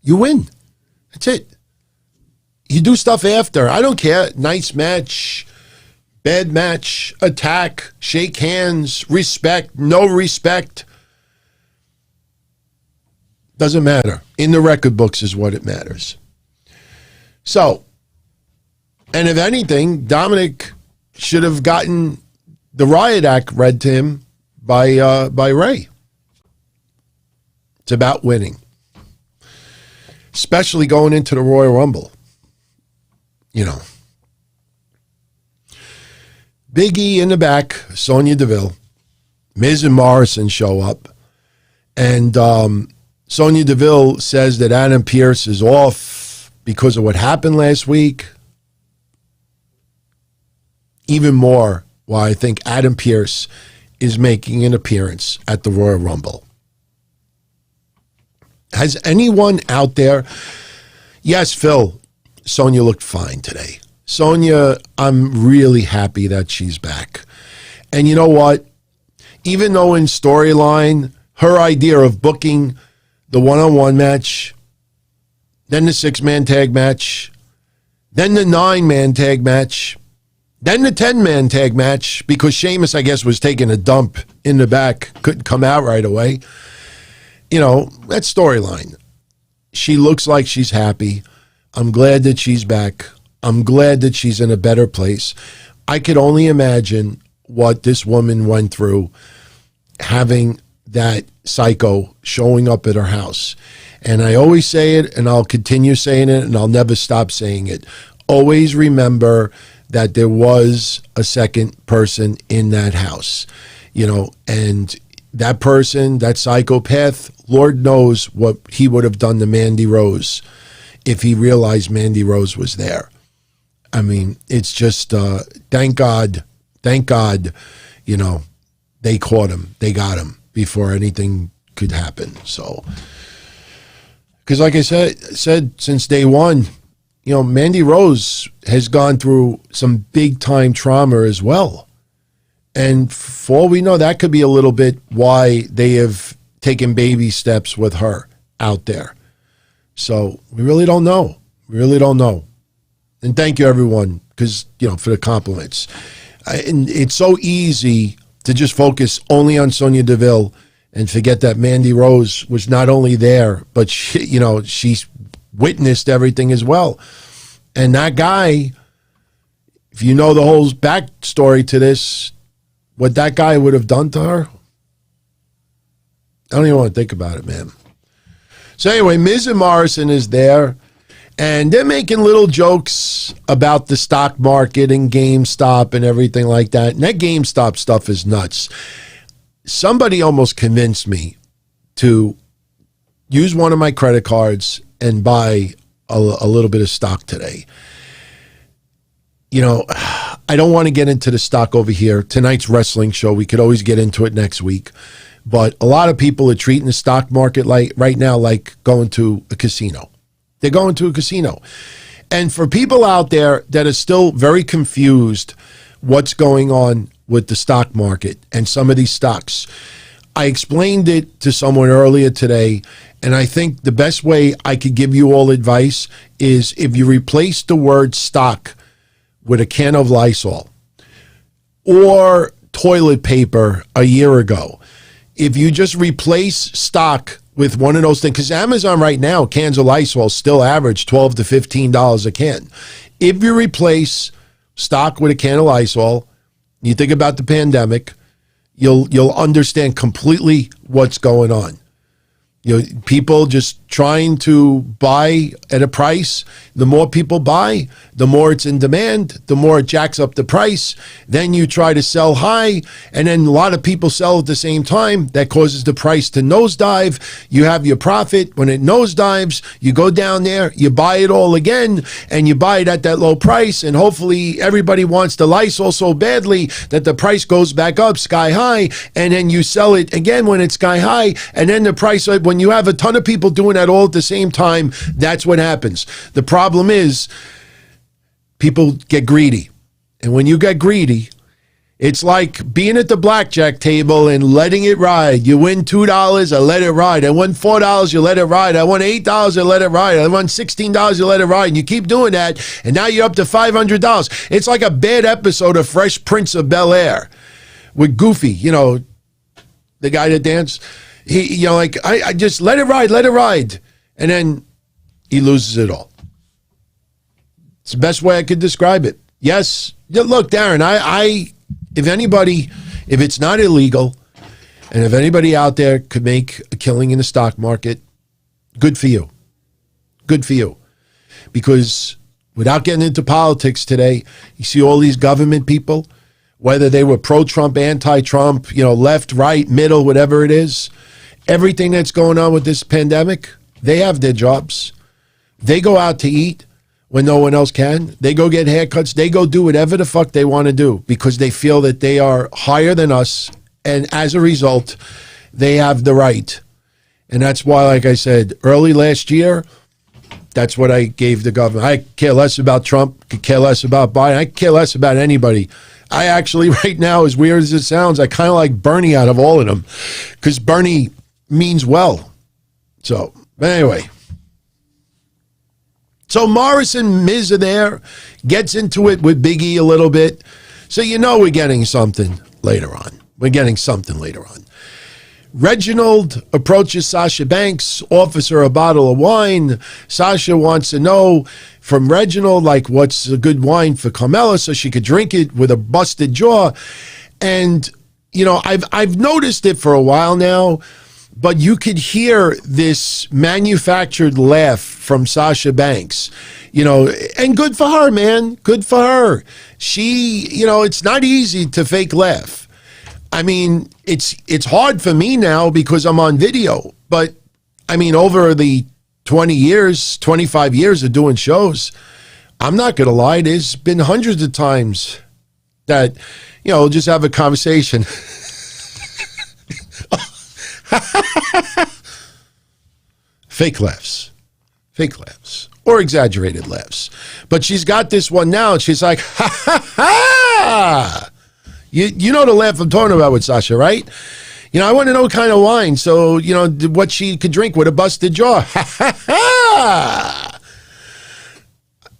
You win. That's it. You do stuff after. I don't care. Nice match, bad match, attack, shake hands, respect, no respect. Doesn't matter. In the record books is what it matters. So, and if anything, Dominik should have gotten the riot act read to him by Ray. It's about winning. Especially going into the Royal Rumble. You know. Big E in the back, Sonya Deville. Miz and Morrison show up. And Sonya Deville says that Adam Pearce is off because of what happened last week. Even more why I think Adam Pearce is making an appearance at the Royal Rumble. Has anyone out there? Yes, Phil, Sonya looked fine today. Sonya, I'm really happy that she's back. And you know what? Even though in storyline, her idea of booking the one-on-one match, then the 6-man tag match, then the 9-man tag match, then the 10-man tag match, because Sheamus, I guess, was taking a dump in the back, couldn't come out right away. You know, that storyline. She looks like she's happy. I'm glad that she's back. I'm glad that she's in a better place. I could only imagine what this woman went through having that psycho showing up at her house. And I always say it, and I'll continue saying it, and I'll never stop saying it. Always remember that there was a second person in that house, you know, and that person, that psychopath, Lord knows what he would have done to Mandy Rose if he realized Mandy Rose was there. I mean, it's just, thank God, you know, they caught him, they got him before anything could happen. So, because like I said since day one, you know, Mandy Rose has gone through some big time trauma as well. And for all we know, that could be a little bit why they have taken baby steps with her out there. So we really don't know. We really don't know. And thank you, everyone, because, you know, for the compliments. And it's so easy to just focus only on Sonya Deville and forget that Mandy Rose was not only there, but she, you know, she's witnessed everything as well. And that guy, if you know the whole backstory to this, what that guy would have done to her, I don't even want to think about it, man. So anyway, Miz and Morrison is there, and they're making little jokes about the stock market and GameStop and everything like that. And that GameStop stuff is nuts. Somebody almost convinced me to use one of my credit cards and buy a little bit of stock today. You know, I don't want to get into the stock over here. Tonight's wrestling show, we could always get into it next week. But a lot of people are treating the stock market like right now like going to a casino. They're going to a casino. And for people out there that are still very confused what's going on with the stock market and some of these stocks, I explained it to someone earlier today, and I think the best way I could give you all advice is if you replace the word stock with a can of Lysol or toilet paper a year ago. If you just replace stock with one of those things, because Amazon right now, cans of Lysol still average $12 to $15 a can. If you replace stock with a can of Lysol, you think about the pandemic, you'll understand completely what's going on. People just trying to buy at a price. The more people buy, the more it's in demand, the more it jacks up the price. Then you try to sell high, and then a lot of people sell at the same time. That causes the price to nosedive. You have your profit. When it nosedives, you go down there, you buy it all again, and you buy it at that low price, and hopefully everybody wants the Lysol so badly that the price goes back up sky high, and then you sell it again when it's sky high, and then the price, when you have a ton of people doing that all at the same time, that's what happens. The problem is people get greedy. And when you get greedy, it's like being at the blackjack table and letting it ride. You win $2, I let it ride. I won $4, you let it ride. I won $8, I let it ride. I won $16, you let it ride. And you keep doing that, and now you're up to $500. It's like a bad episode of Fresh Prince of Bel-Air with Goofy, the guy that danced. He, I just let it ride. And then he loses it all. It's the best way I could describe it. Yes. Look, Darren, if it's not illegal, and if anybody out there could make a killing in the stock market, good for you. Good for you. Because without getting into politics today, you see all these government people, whether they were pro-Trump, anti-Trump, left, right, middle, whatever it is, everything that's going on with this pandemic, they have their jobs. They go out to eat when no one else can. They go get haircuts. They go do whatever the fuck they want to do because they feel that they are higher than us. And as a result, they have the right. And that's why, like I said, early last year, that's what I gave the government. I care less about Trump, could care less about Biden. I care less about anybody. I actually, right now, as weird as it sounds, I kind of like Bernie out of all of them because Bernie means well. So, but anyway. So Morrison, Miz are there, gets into it with Big E a little bit. So we're getting something later on. Reginald approaches Sasha Banks, offers her a bottle of wine. Sasha wants to know from Reginald, what's a good wine for Carmella so she could drink it with a busted jaw. And, I've noticed it for a while now, but you could hear this manufactured laugh from Sasha Banks, and good for her, man. Good for her. She, it's not easy to fake laugh. I mean, it's hard for me now because I'm on video, but I mean, over the 25 years of doing shows, I'm not going to lie, there's been hundreds of times that, just have a conversation. Fake laughs, or exaggerated laughs. But she's got this one now, and she's like, ha, ha, ha. You know the laugh I'm talking about with Sasha, right? I want to know what kind of wine, so, what she could drink with a busted jaw. Ha, ha, ha.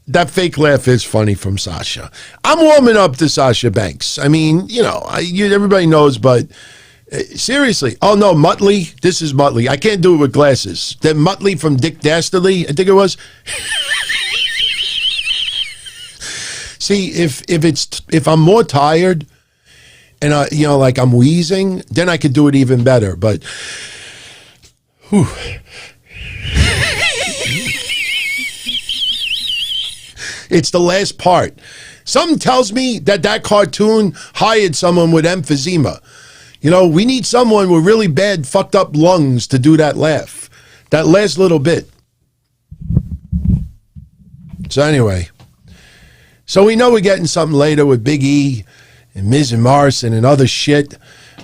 That fake laugh is funny from Sasha. I'm warming up to Sasha Banks. I mean, everybody knows, but seriously. Oh, no, Muttley. This is Muttley. I can't do it with glasses. That Muttley from Dick Dastardly, I think it was. See, if I'm more tired and I'm wheezing, then I could do it even better. But whew. It's the last part. Something tells me that cartoon hired someone with emphysema. We need someone with really bad, fucked up lungs to do that laugh. That last little bit. So anyway. So we know we're getting something later with Big E and Miz and Morrison and other shit.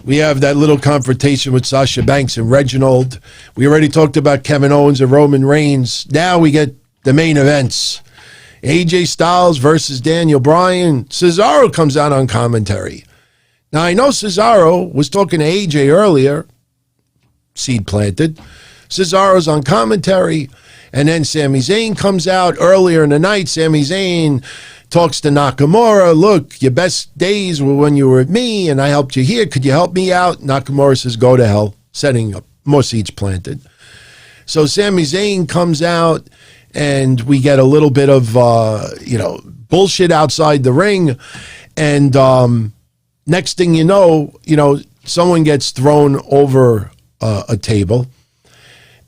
We have that little confrontation with Sasha Banks and Reginald. We already talked about Kevin Owens and Roman Reigns. Now we get the main events. AJ Styles versus Daniel Bryan. Cesaro comes out on commentary. Now, I know Cesaro was talking to AJ earlier, seed planted. Cesaro's on commentary, and then Sami Zayn comes out earlier in the night. Sami Zayn talks to Nakamura. Look, your best days were when you were with me, and I helped you here. Could you help me out? Nakamura says, go to hell, setting up more seeds planted. So Sami Zayn comes out, and we get a little bit of, bullshit outside the ring. And next thing you know, someone gets thrown over a table.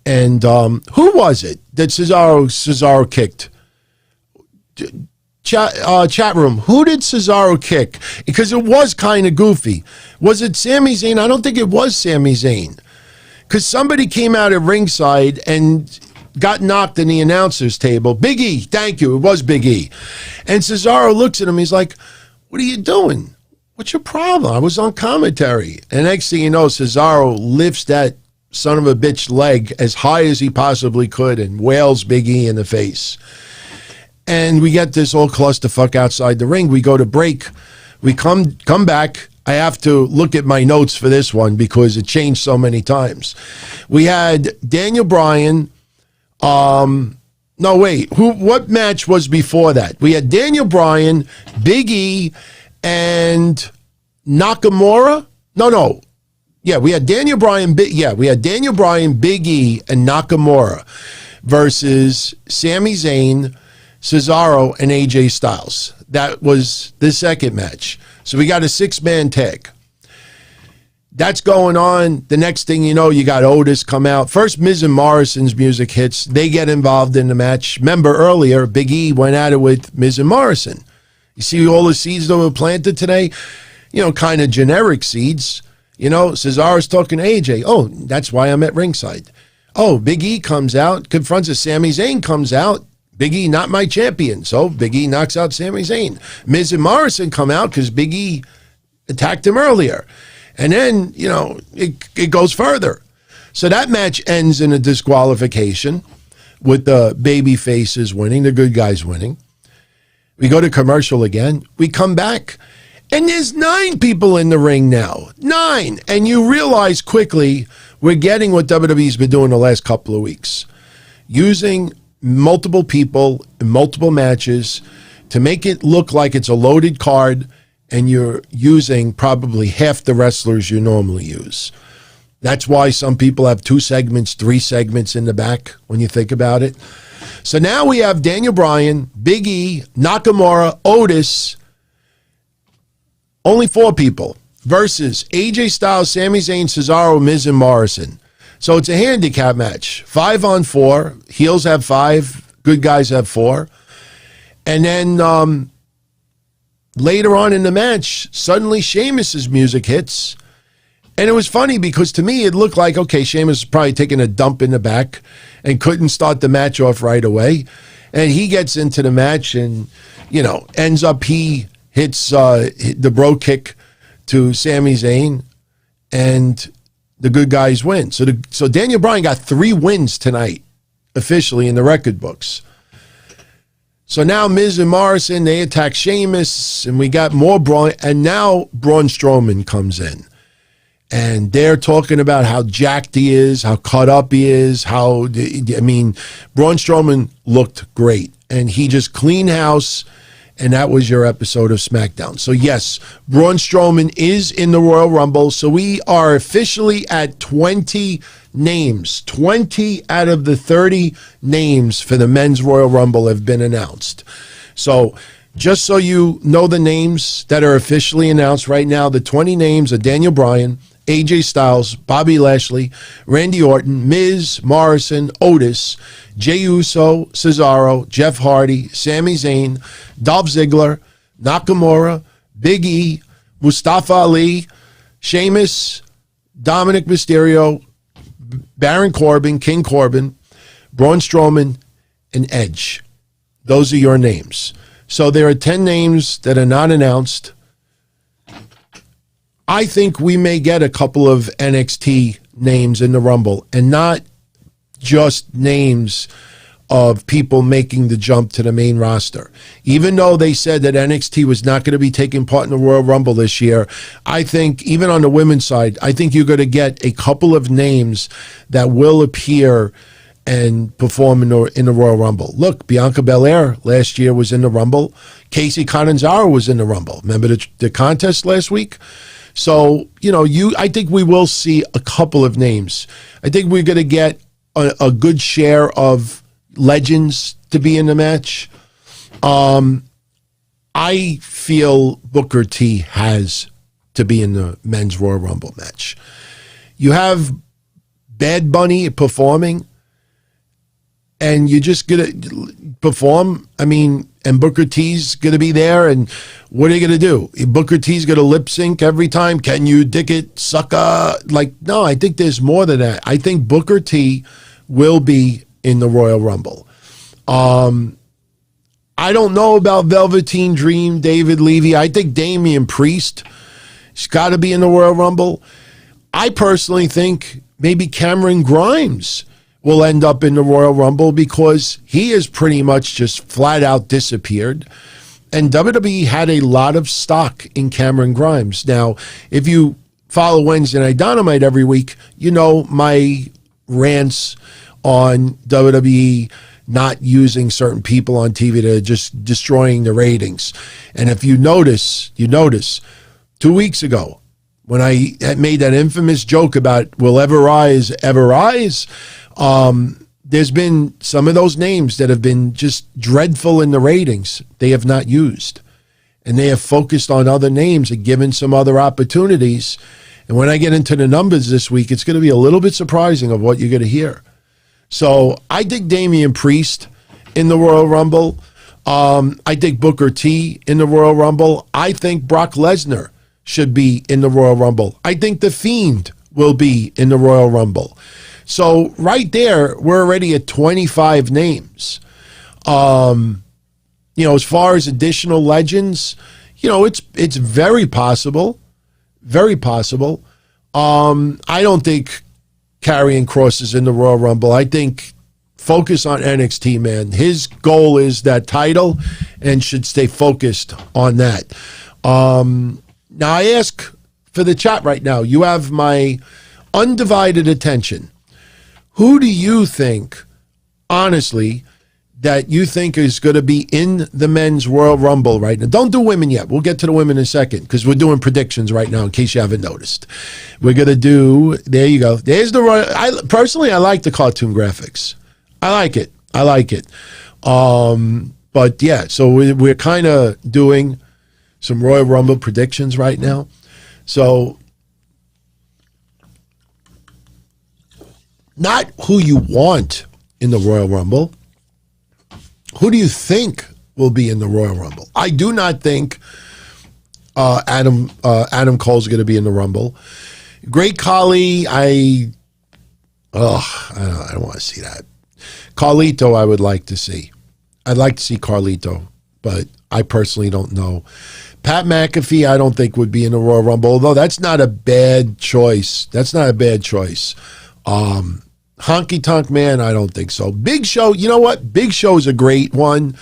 And who was it that Cesaro kicked? Chat room, who did Cesaro kick? Because it was kind of goofy. Was it Sami Zayn? I don't think it was Sami Zayn. Because somebody came out at ringside and got knocked in the announcer's table. Big E, thank you. It was Big E. And Cesaro looks at him. He's like, what are you doing? What's your problem? I was on commentary. And next thing you know, Cesaro lifts that son of a bitch leg as high as he possibly could and wails Big E in the face. And we get this whole clusterfuck outside the ring. We go to break. We come back. I have to look at my notes for this one because it changed so many times. We had Daniel Bryan. No, wait. What match was before that? We had Daniel Bryan, Big E, and Nakamura. No. Yeah, we had Daniel Bryan. We had Daniel Bryan, Big E, and Nakamura versus Sami Zayn, Cesaro, and AJ Styles. That was the second match. So we got a 6-man tag. That's going on. The next thing you know, you got Otis come out. First, Miz and Morrison's music hits. They get involved in the match. Remember earlier, Big E went at it with Miz and Morrison. You see all the seeds that were planted today? Kind of generic seeds. Cesaro's talking to AJ. Oh, that's why I'm at ringside. Oh, Big E comes out, confronts us. Sami Zayn comes out. Big E, not my champion. So Big E knocks out Sami Zayn. Miz and Morrison come out because Big E attacked him earlier. And then, it goes further. So that match ends in a disqualification with the baby faces winning, the good guys winning. We go to commercial again. We come back, and there's 9 people in the ring now. 9. And you realize quickly we're getting what WWE's been doing the last couple of weeks. Using multiple people in multiple matches to make it look like it's a loaded card, and you're using probably half the wrestlers you normally use. That's why some people have 2 segments, 3 segments in the back when you think about it. So now we have Daniel Bryan, Big E, Nakamura, Otis, only 4 people, versus AJ Styles, Sami Zayn, Cesaro, Miz, and Morrison. So it's a handicap match. 5 on 4. Heels have 5. Good guys have 4. And then later on in the match, suddenly Sheamus's music hits. And it was funny because to me, it looked like, okay, Sheamus was probably taking a dump in the back and couldn't start the match off right away. And he gets into the match and, ends up he hits the bro kick to Sami Zayn, and the good guys win. So Daniel Bryan got 3 wins tonight, officially in the record books. So now Miz and Morrison, they attack Sheamus, and we got more Braun, and now Braun Strowman comes in. And they're talking about how jacked he is, how cut up he is, Braun Strowman looked great. And he just cleaned house, and that was your episode of SmackDown. So yes, Braun Strowman is in the Royal Rumble. So we are officially at 20 names. 20 out of the 30 names for the Men's Royal Rumble have been announced. So just so you know the names that are officially announced right now, the 20 names are Daniel Bryan, AJ Styles, Bobby Lashley, Randy Orton, Miz, Morrison, Otis, Jey Uso, Cesaro, Jeff Hardy, Sami Zayn, Dolph Ziggler, Nakamura, Big E, Mustafa Ali, Sheamus, Dominik Mysterio, Baron Corbin, King Corbin, Braun Strowman, and Edge. Those are your names. So there are 10 names that are not announced. I think we may get a couple of NXT names in the Rumble, and not just names of people making the jump to the main roster. Even though they said that NXT was not going to be taking part in the Royal Rumble this year, I think even on the women's side, I think you're going to get a couple of names that will appear and perform in the Royal Rumble. Look, Bianca Belair last year was in the Rumble. Casey Catanzaro was in the Rumble. Remember the contest last week? So, I think we will see a couple of names. I think we're going to get a good share of legends to be in the match. I feel Booker T has to be in the men's Royal Rumble match. You have Bad Bunny performing, and you're just going to perform. I mean, and Booker T's going to be there, and what are you going to do? Booker T's going to lip sync every time? Can you dick it, sucker? Like, no, I think there's more than that. I think Booker T will be in the Royal Rumble. I don't know about Velveteen Dream, David Levy. I think Damian Priest has got to be in the Royal Rumble. I personally think maybe Cameron Grimes will end up in the Royal Rumble because he has pretty much just flat out disappeared. And WWE had a lot of stock in Cameron Grimes. Now, if you follow Wednesday Night Dynamite every week, you know my rants on WWE not using certain people on TV to just destroying the ratings. And if you notice 2 weeks ago, when I had made that infamous joke about will Ever Rise, there's been some of those names that have been just dreadful in the ratings they have not used. And they have focused on other names and given some other opportunities. And when I get into the numbers this week, it's going to be a little bit surprising of what you're going to hear. So I think Damian Priest in the Royal Rumble. I think Booker T in the Royal Rumble. I think Brock Lesnar should be in the Royal Rumble. I think The Fiend will be in the Royal Rumble. So right there, we're already at 25 names. As far as additional legends, it's very possible. Very possible. I don't think Karrion Kross is in the Royal Rumble. I think focus on NXT, man. His goal is that title and should stay focused on that. Now, I ask for the chat right now. You have my undivided attention. Who do you think, honestly, that you think is going to be in the men's Royal Rumble right now? Don't do women yet. We'll get to the women in a second because we're doing predictions right now in case you haven't noticed. We're going to do, there you go. There's the Royal. I like the cartoon graphics. I like it. But yeah, so we're kind of doing some Royal Rumble predictions right now. So not who you want in the Royal Rumble. Who do you think will be in the Royal Rumble? I do not think Adam Cole's going to be in the Rumble. Great Khali, I don't want to see that. Carlito, I would like to see. I'd like to see Carlito, but I personally don't know. Pat McAfee, I don't think would be in the Royal Rumble, although that's not a bad choice. Honky Tonk Man, I don't think so. Big Show, you know what? Big Show is a great one.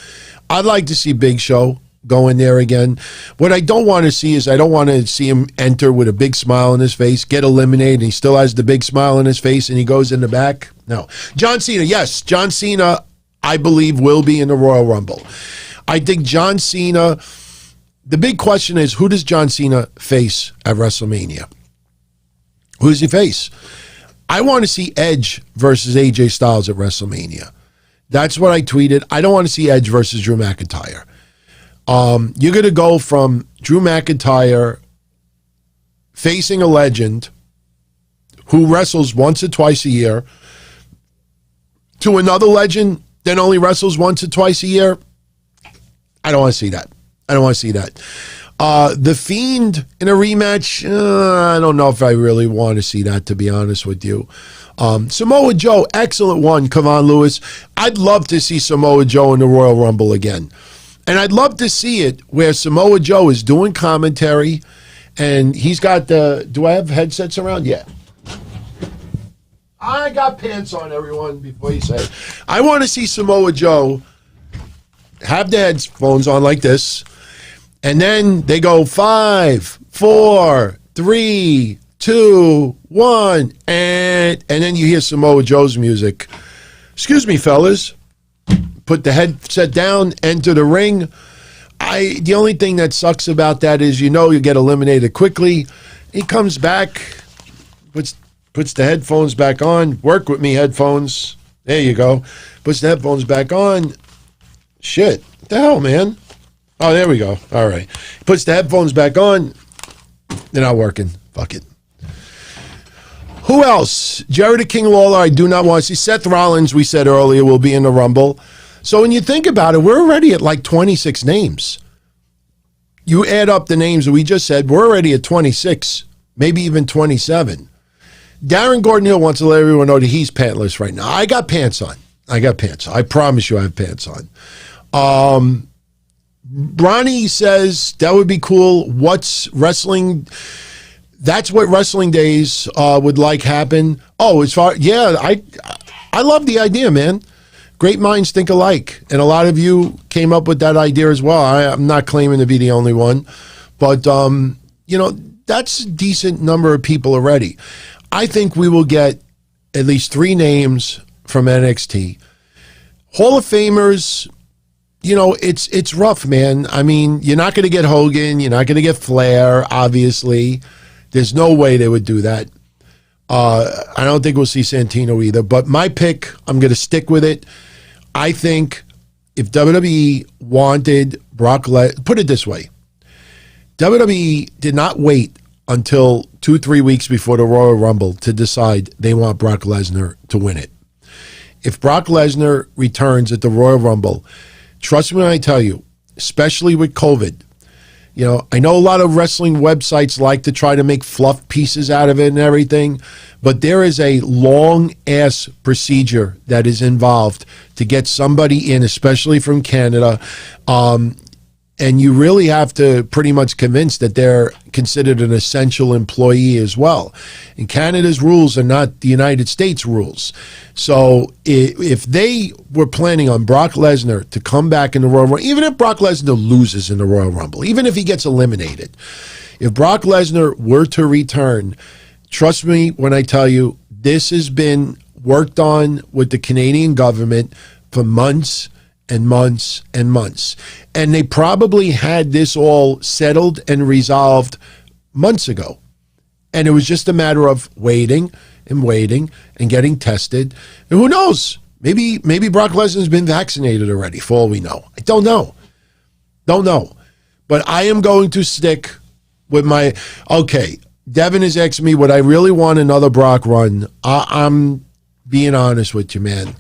I'd like to see Big Show go in there again. What I don't want to see is I don't want to see him enter with a big smile on his face, get eliminated, and he still has the big smile on his face, and he goes in the back. No. John Cena, yes. John Cena, I believe, will be in the Royal Rumble. I think John Cena, the big question is, who does John Cena face at WrestleMania? Who does he face? I want to see Edge versus AJ Styles at WrestleMania. That's what I tweeted. I don't want to see Edge versus Drew McIntyre. You're going to go from Drew McIntyre facing a legend who wrestles once or twice a year to another legend that only wrestles once or twice a year. I don't want to see that. The Fiend in a rematch, I don't know if I really want to see that, to be honest with you. Samoa Joe, excellent one, Kevon Lewis. I'd love to see Samoa Joe in the Royal Rumble again. And I'd love to see it where Samoa Joe is doing commentary and he's got do I have headsets around? Yeah. I got pants on, everyone, before you say it. I want to see Samoa Joe have the headphones on like this. And then they go 5, 4, 3, 2, 1, and then you hear Samoa Joe's music. Excuse me, fellas. Put the headset down, enter the ring. The only thing that sucks about that is you get eliminated quickly. He comes back, puts the headphones back on. Work with me, headphones. There you go. Puts the headphones back on. Shit. What the hell, man? Oh, there we go. All right. Puts the headphones back on. They're not working. Fuck it. Who else? Jerry the King Lawler, I do not want to see. Seth Rollins, we said earlier, will be in the Rumble. So when you think about it, we're already at like 26 names. You add up the names that we just said, we're already at 26, maybe even 27. Darren Gordon-Hill wants to let everyone know that he's pantless right now. I got pants on. I promise you I have pants on. Bronny says that would be cool. What's wrestling? That's what Wrestling Days would like happen. Oh, I love the idea, man. Great minds think alike. And a lot of you came up with that idea as well. I'm not claiming to be the only one. But, that's a decent number of people already. I think we will get at least 3 names from NXT. Hall of Famers, it's rough, man. I mean, you're not going to get Hogan. You're not going to get Flair, obviously. There's no way they would do that. I don't think we'll see Santino either. But my pick, I'm going to stick with it. I think if WWE wanted Brock Lesnar, put it this way, WWE did not wait until 2-3 weeks before the Royal Rumble to decide they want Brock Lesnar to win it. If Brock Lesnar returns at the Royal Rumble, trust me when I tell you, especially with COVID, I know a lot of wrestling websites like to try to make fluff pieces out of it and everything, but there is a long-ass procedure that is involved to get somebody in, especially from Canada, and you really have to pretty much convince that they're considered an essential employee as well. And Canada's rules are not the United States rules. So if they were planning on Brock Lesnar to come back in the Royal Rumble, even if Brock Lesnar loses in the Royal Rumble, even if he gets eliminated, if Brock Lesnar were to return, trust me when I tell you, this has been worked on with the Canadian government for months and months and months. And they probably had this all settled and resolved months ago. And it was just a matter of waiting and getting tested. And who knows? Maybe Brock Lesnar's been vaccinated already, for all we know. I don't know. But I am going to stick with my... Okay, Devin is asking me, would I really want another Brock run? I'm being honest with you, man.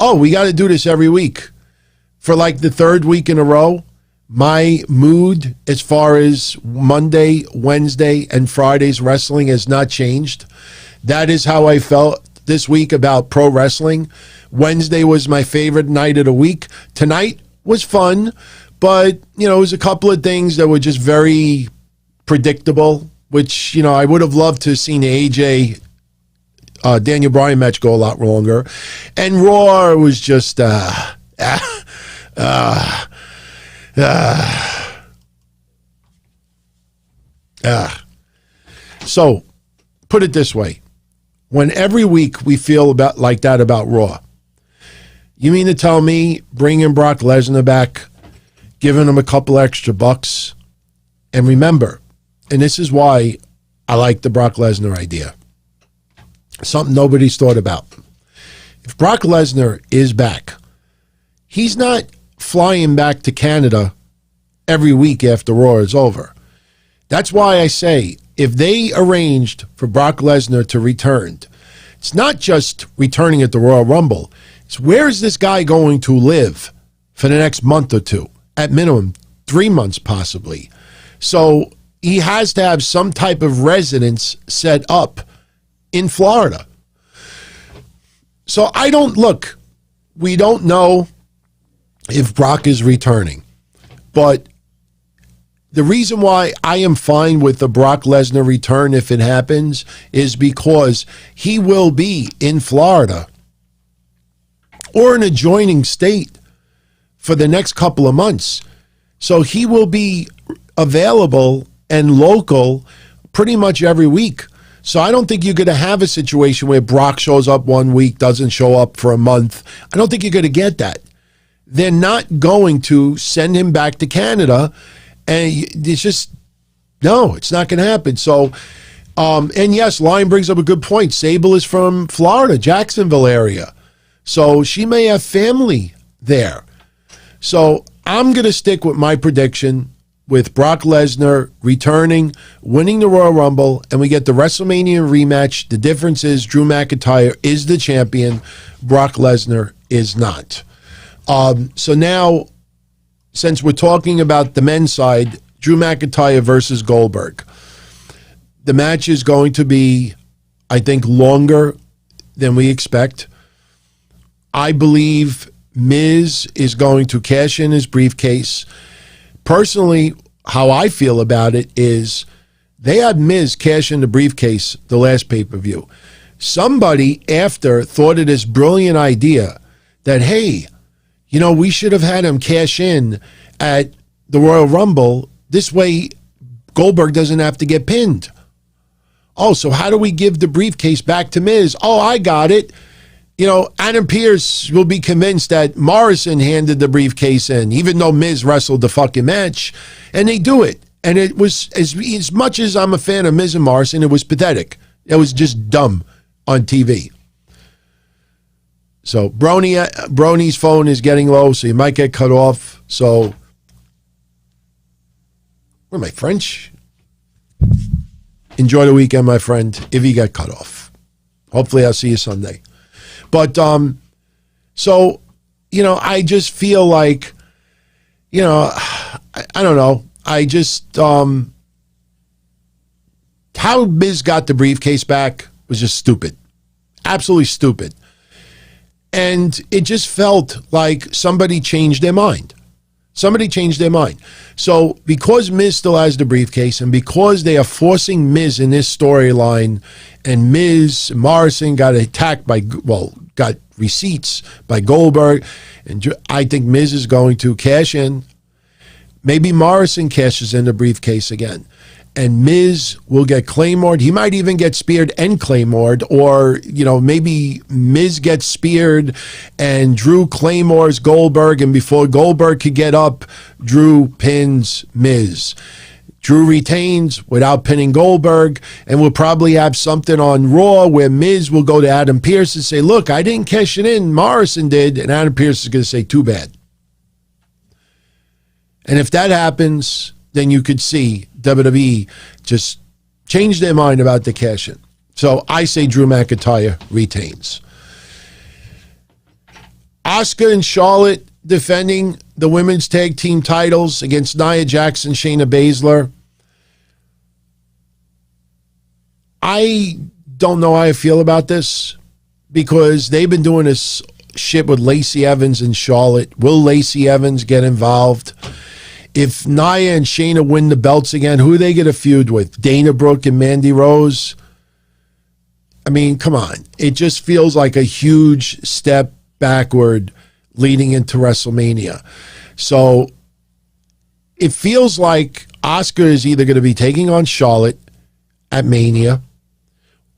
Oh, we got to do this every week. For like the 3rd week in a row, my mood as far as Monday, Wednesday, and Friday's wrestling has not changed. That is how I felt this week about pro wrestling. Wednesday was my favorite night of the week. Tonight was fun, but, it was a couple of things that were just very predictable, which, I would have loved to have seen the AJ Daniel Bryan match go a lot longer. And Raw was just... So, put it this way. When every week we feel like that about Raw, you mean to tell me bringing Brock Lesnar back, giving him a couple extra bucks, and remember, and this is why I like the Brock Lesnar idea, something nobody's thought about. If Brock Lesnar is back, he's not flying back to Canada every week after Raw is over. That's why I say, if they arranged for Brock Lesnar to return, it's not just returning at the Royal Rumble. It's where is this guy going to live for the next month or two? At minimum, 3 months possibly. So he has to have some type of residence set up in Florida. So we don't know if Brock is returning. But the reason why I am fine with the Brock Lesnar return if it happens is because he will be in Florida or an adjoining state for the next couple of months. So he will be available and local pretty much every week. So I don't think you're going to have a situation where Brock shows up 1 week, doesn't show up for a month. I don't think you're going to get that. They're not going to send him back to Canada. And it's just, no, it's not going to happen. So, and yes, Lion brings up a good point. Sable is from Florida, Jacksonville area. So she may have family there. So I'm going to stick with my prediction with Brock Lesnar returning, winning the Royal Rumble, and we get the WrestleMania rematch. The difference is Drew McIntyre is the champion. Brock Lesnar is not. So now, since we're talking about the men's side, Drew McIntyre versus Goldberg. The match is going to be, I think, longer than we expect. I believe Miz is going to cash in his briefcase. Personally, how I feel about it is they had Miz cash in the briefcase the last pay-per-view. Somebody after thought of this brilliant idea that, hey, you know, we should have had him cash in at the Royal Rumble. This way, Goldberg doesn't have to get pinned. Oh, so how do we give the briefcase back to Miz? Oh, I got it. You know, Adam Pearce will be convinced that Morrison handed the briefcase in, even though Miz wrestled the fucking match. And they do it. And it was, as much as I'm a fan of Miz and Morrison, it was pathetic. It was just dumb on TV. So Brony's phone is getting low, so he might get cut off. So, where am I, French? Enjoy the weekend, my friend, if you get cut off. Hopefully I'll see you Sunday. But, so, you know, I just feel like, you know, I don't know. I just, how Miz got the briefcase back was just stupid. Absolutely stupid. And it just felt like somebody changed their mind. Somebody changed their mind. So because Miz still has the briefcase and because they are forcing Miz in this storyline and Morrison got attacked got receipts by Goldberg, and I think Miz is going to cash in. Maybe Morrison cashes in the briefcase again. And Miz will get Claymored. He might even get speared and Claymored. Or, you know, maybe Miz gets speared and Drew Claymores Goldberg. And before Goldberg could get up, Drew pins Miz. Drew retains without pinning Goldberg. And we'll probably have something on Raw where Miz will go to Adam Pearce and say, look, I didn't cash it in. Morrison did. And Adam Pearce is going to say, too bad. And if that happens, then you could see WWE just change their mind about the cash-in. So I say Drew McIntyre retains. Asuka and Charlotte defending the women's tag team titles against Nia Jax and Shayna Baszler. I don't know how I feel about this because they've been doing this shit with Lacey Evans and Charlotte. Will Lacey Evans get involved? If Nia and Shayna win the belts again, who are they going to feud with? Dana Brooke and Mandy Rose? I mean, come on. It just feels like a huge step backward leading into WrestleMania. So it feels like Asuka is either going to be taking on Charlotte at Mania,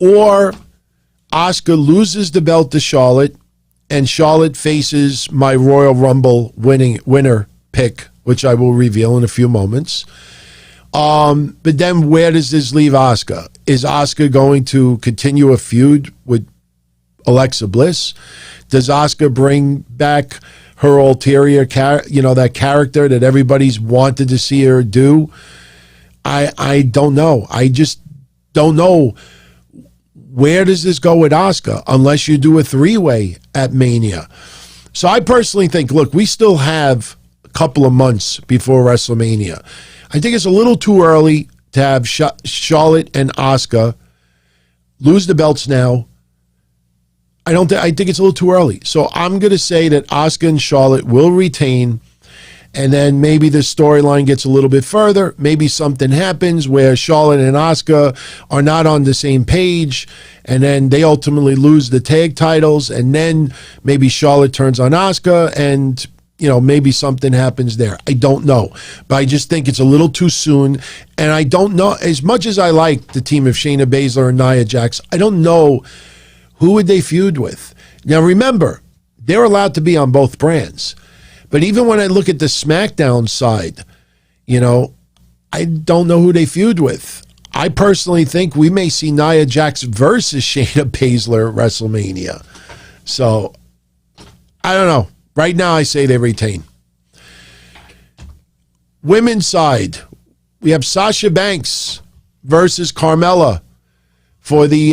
or Asuka loses the belt to Charlotte and Charlotte faces my Royal Rumble winner pick, which I will reveal in a few moments. But then where does this leave Asuka? Is Asuka going to continue a feud with Alexa Bliss? Does Asuka bring back her ulterior, that character that everybody's wanted to see her do? I don't know. I just don't know. Where does this go with Asuka unless you do a three-way at Mania? So I personally think, look, we still have couple of months before WrestleMania. I think it's a little too early to have Charlotte and Asuka lose the belts now. I think it's a little too early. So I'm going to say that Asuka and Charlotte will retain, and then maybe the storyline gets a little bit further. Maybe something happens where Charlotte and Asuka are not on the same page, and then they ultimately lose the tag titles, and then maybe Charlotte turns on Asuka, and maybe something happens there. I don't know. But I just think it's a little too soon. And I don't know, as much as I like the team of Shayna Baszler and Nia Jax, I don't know who would they feud with. Now remember, they're allowed to be on both brands. But even when I look at the SmackDown side, I don't know who they feud with. I personally think we may see Nia Jax versus Shayna Baszler at WrestleMania. So I don't know. Right now, I say they retain. Women's side, we have Sasha Banks versus Carmella for the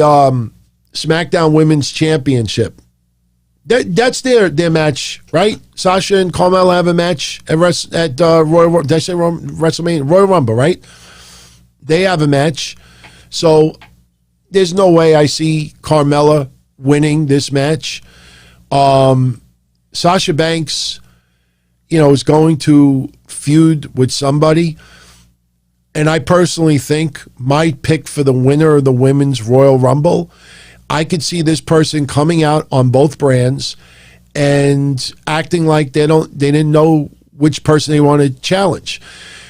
SmackDown Women's Championship. That's their match, right? Sasha and Carmella have a match at Royal. Did I say WrestleMania? Royal Rumble, right? They have a match. So there's no way I see Carmella winning this match. Sasha Banks, is going to feud with somebody. And I personally think my pick for the winner of the Women's Royal Rumble, I could see this person coming out on both brands and acting like they didn't know which person they want to challenge.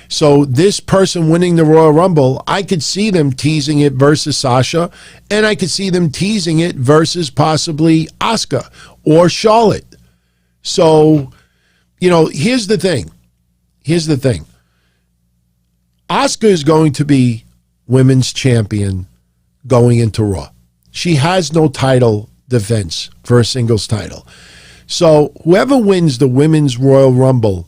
So this person winning the Royal Rumble, I could see them teasing it versus Sasha, and I could see them teasing it versus possibly Asuka or Charlotte. So, here's the thing. Asuka is going to be women's champion going into Raw. She has no title defense for a singles title. So whoever wins the Women's Royal Rumble,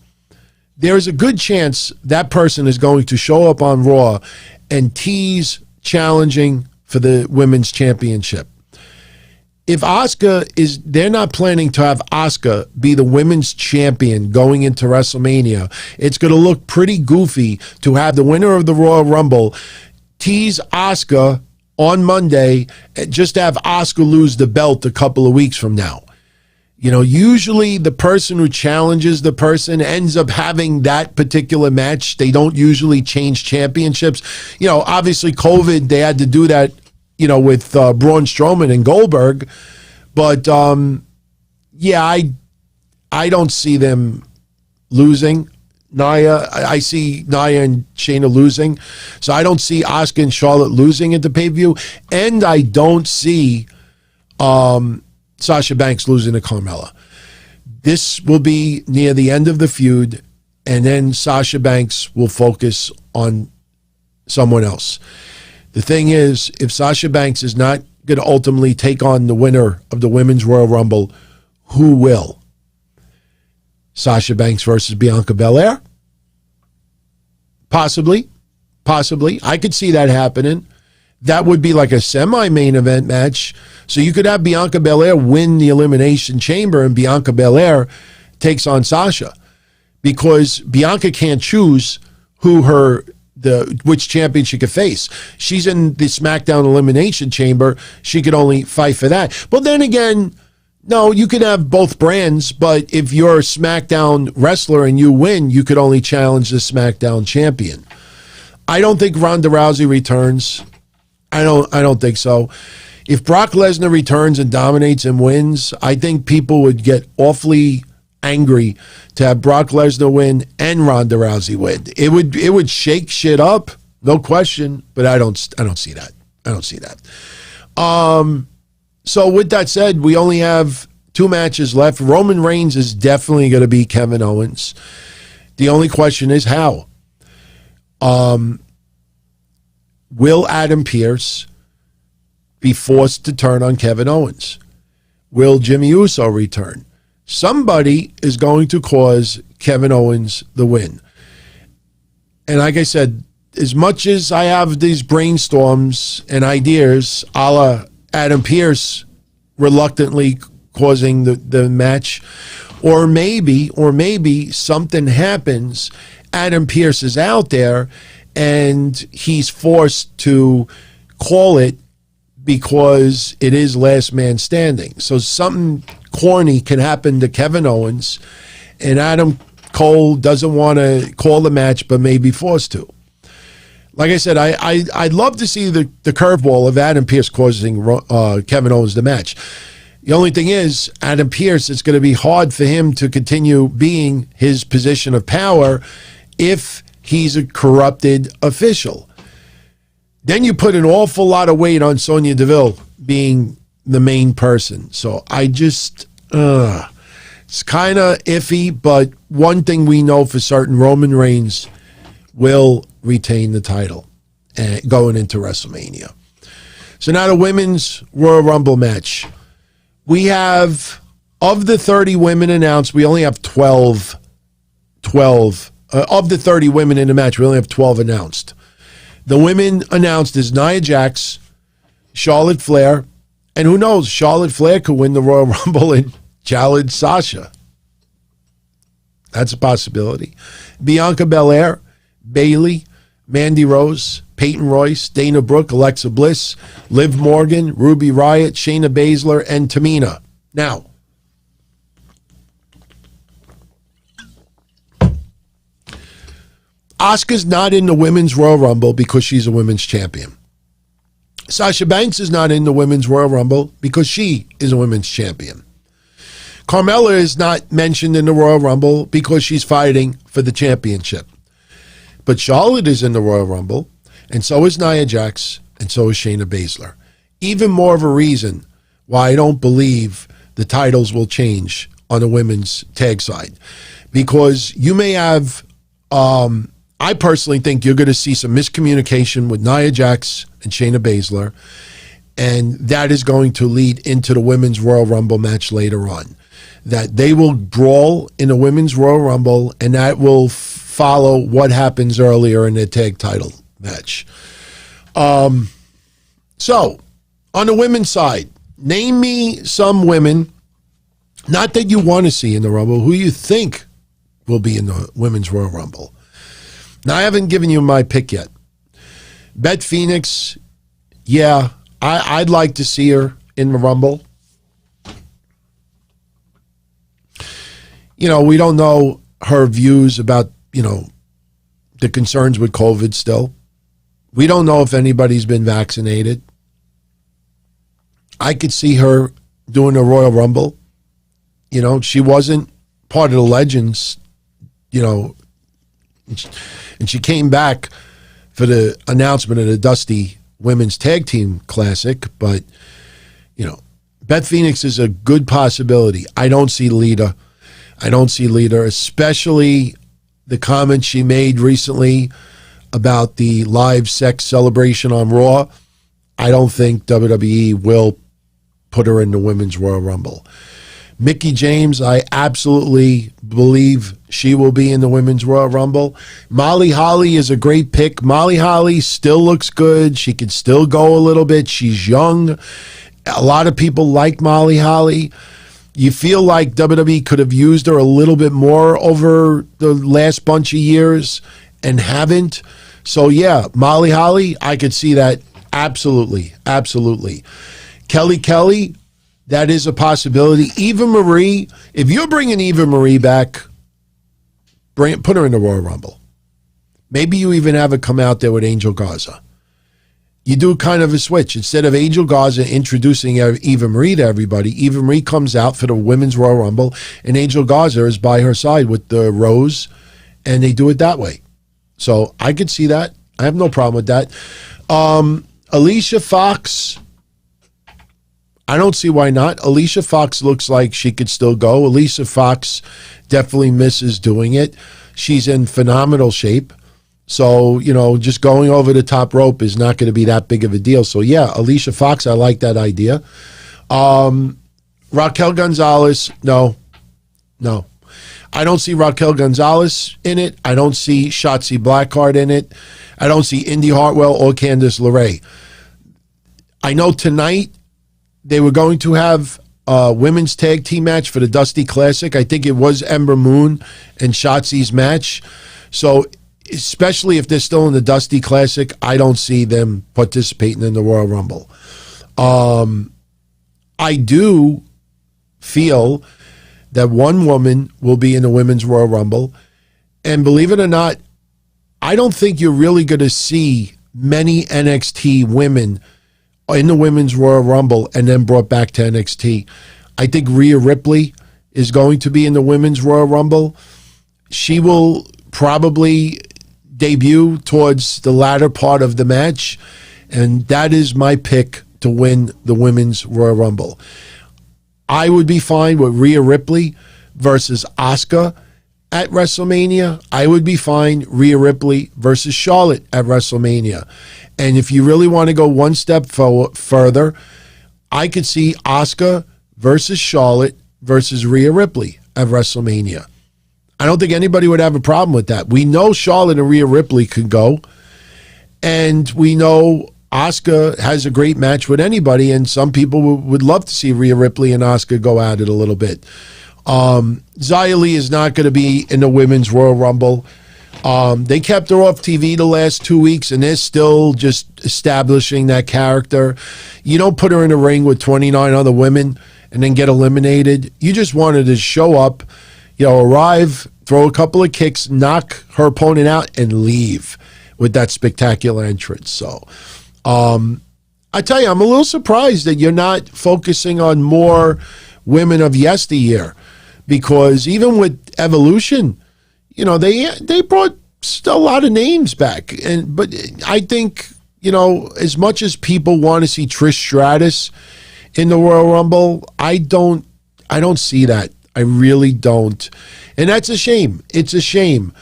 there's a good chance that person is going to show up on Raw and tease challenging for the Women's Championship. If they're not planning to have Asuka be the women's champion going into WrestleMania, it's going to look pretty goofy to have the winner of the Royal Rumble tease Asuka on Monday and just have Asuka lose the belt a couple of weeks from now. Usually the person who challenges the person ends up having that particular match. They don't usually change championships. Obviously COVID, they had to do that, with Braun Strowman and Goldberg. But, I don't see them losing. I see Nia and Shayna losing. So I don't see Asuka and Charlotte losing at the pay-per-view. And I don't see Sasha Banks losing to Carmella. This will be near the end of the feud, and then Sasha Banks will focus on someone else. The thing is, if Sasha Banks is not going to ultimately take on the winner of the Women's Royal Rumble, who will? Sasha Banks versus Bianca Belair? Possibly. I could see that happening. That would be like a semi-main event match. So you could have Bianca Belair win the Elimination Chamber and Bianca Belair takes on Sasha, because Bianca can't choose which champion she could face. She's in the SmackDown Elimination Chamber. She could only fight for that. But then again, no, you can have both brands, but if you're a SmackDown wrestler and you win, you could only challenge the SmackDown champion. I don't think Ronda Rousey returns. I don't think so. If Brock Lesnar returns and dominates and wins, I think people would get awfully angry to have Brock Lesnar win and Ronda Rousey win. It would shake shit up, no question. But I don't see that. So with that said, we only have 2 matches left. Roman Reigns is definitely going to beat Kevin Owens. The only question is how. Will Adam Pearce be forced to turn on Kevin Owens? Will Jimmy Uso return? Somebody is going to cause Kevin Owens the win. And like I said, as much as I have these brainstorms and ideas, a la Adam Pearce reluctantly causing the match, or maybe something happens, Adam Pearce is out there and he's forced to call it because it is last man standing. So something corny can happen to Kevin Owens, and Adam Cole doesn't want to call the match but may be forced to. Like I said, I'd love to see the curveball of Adam Pearce causing Kevin Owens the match. The only thing is, Adam Pearce, it's going to be hard for him to continue being his position of power if he's a corrupted official. Then you put an awful lot of weight on Sonya Deville being the main person. So I just, it's kind of iffy, but one thing we know for certain, Roman Reigns will retain the title going into WrestleMania. So now the Women's Royal Rumble match. We have Of the 30 women announced, we only have 12. Of the 30 women in the match, we only have 12 announced. The women announced is Nia Jax, Charlotte Flair, and who knows, Charlotte Flair could win the Royal Rumble and challenge Sasha. That's a possibility. Bianca Belair, Bayley, Mandy Rose, Peyton Royce, Dana Brooke, Alexa Bliss, Liv Morgan, Ruby Riott, Shayna Baszler, and Tamina. Now, Asuka's not in the Women's Royal Rumble because she's a women's champion. Sasha Banks is not in the Women's Royal Rumble because she is a women's champion. Carmella is not mentioned in the Royal Rumble because she's fighting for the championship. But Charlotte is in the Royal Rumble, and so is Nia Jax, and so is Shayna Baszler. Even more of a reason why I don't believe the titles will change on the women's tag side. Because you may have, I personally think you're going to see some miscommunication with Nia Jax and Shayna Baszler, and that is going to lead into the Women's Royal Rumble match later on. That they will brawl in the Women's Royal Rumble, and that will follow what happens earlier in the tag title match. So, on the women's side, name me some women, not that you want to see in the Rumble, who you think will be in the Women's Royal Rumble. Now, I haven't given you my pick yet. Beth Phoenix, yeah, I'd like to see her in the Rumble. You know, we don't know her views about, you know, the concerns with COVID still. We don't know if anybody's been vaccinated. I could see her doing a Royal Rumble. You know, she wasn't part of the Legends, you know, and she came back for the announcement of the Dusty Women's Tag Team Classic. But, you know, Beth Phoenix is a good possibility. I don't see Lita. Especially the comment she made recently about the live sex celebration on Raw. I don't think WWE will put her in the Women's Royal Rumble. Mickie James, I absolutely believe she will be in the Women's Royal Rumble. Molly Holly is a great pick. Molly Holly still looks good. She can still go a little bit. She's young. A lot of people like Molly Holly. You feel like WWE could have used her a little bit more over the last bunch of years and haven't. So, yeah, Molly Holly, I could see that absolutely. Kelly, that is a possibility. Eva Marie, if you're bringing Eva Marie back, put her in the Royal Rumble. Maybe you even have her come out there with Angel Garza. You do kind of a switch. Instead of Angel Garza introducing Eva Marie to everybody, Eva Marie comes out for the Women's Royal Rumble, and Angel Garza is by her side with the Rose, and they do it that way. So I could see that. I have no problem with that. Alicia Fox, I don't see why not. Alicia Fox looks like she could still go. Alicia Fox definitely misses doing it. She's in phenomenal shape. So, you know, just going over the top rope is not going to be that big of a deal. So, yeah, Alicia Fox, I like that idea. Raquel Gonzalez, no. I don't see Raquel Gonzalez in it. I don't see Shotzi Blackheart in it. I don't see Indy Hartwell or Candice LeRae. I know tonight they were going to have a women's tag team match for the Dusty Classic. I think it was Ember Moon and Shotzi's match. So, especially if they're still in the Dusty Classic, I don't see them participating in the Royal Rumble. I do feel that one woman will be in the Women's Royal Rumble. And believe it or not, I don't think you're really going to see many NXT women in the Women's Royal Rumble and then brought back to NXT. I think Rhea Ripley is going to be in the Women's Royal Rumble. She will probably debut towards the latter part of the match, and that is my pick to win the Women's Royal Rumble. I would be fine with Rhea Ripley versus Asuka at WrestleMania. I would be fine Rhea Ripley versus Charlotte at WrestleMania. And if you really want to go one step further, I could see Asuka versus Charlotte versus Rhea Ripley at WrestleMania. I don't think anybody would have a problem with that. We know Charlotte and Rhea Ripley could go, and we know Asuka has a great match with anybody, and some people would love to see Rhea Ripley and Asuka go at it a little bit. Xia Li is not going to be in the Women's Royal Rumble. They kept her off TV the last 2 weeks, and they're still just establishing that character. You don't put her in a ring with 29 other women and then get eliminated. You just want her to show up, arrive, throw a couple of kicks, knock her opponent out, and leave with that spectacular entrance. So, I tell you, I'm a little surprised that you're not focusing on more women of yesteryear, because even with Evolution, they brought a lot of names back. But I think, as much as people want to see Trish Stratus in the Royal Rumble, I don't see that. I really don't. And that's a shame. It's a shame.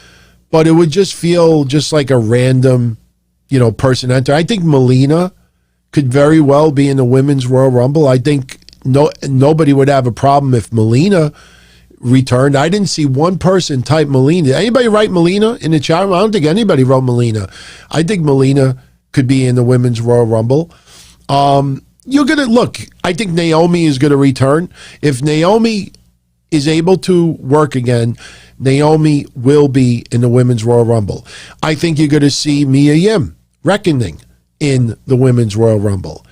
But it would just feel just like a random, person enter. I think Melina could very well be in the Women's Royal Rumble. I think nobody would have a problem if Melina returned. I didn't see one person type Melina. Did anybody write Melina in the chat room? I don't think anybody wrote Melina. I think Melina could be in the Women's Royal Rumble. You're going to look. I think Naomi is going to return. If Naomi is able to work again, Naomi will be in the Women's Royal Rumble. I think you're going to see Mia Yim, Reckoning, in the Women's Royal Rumble.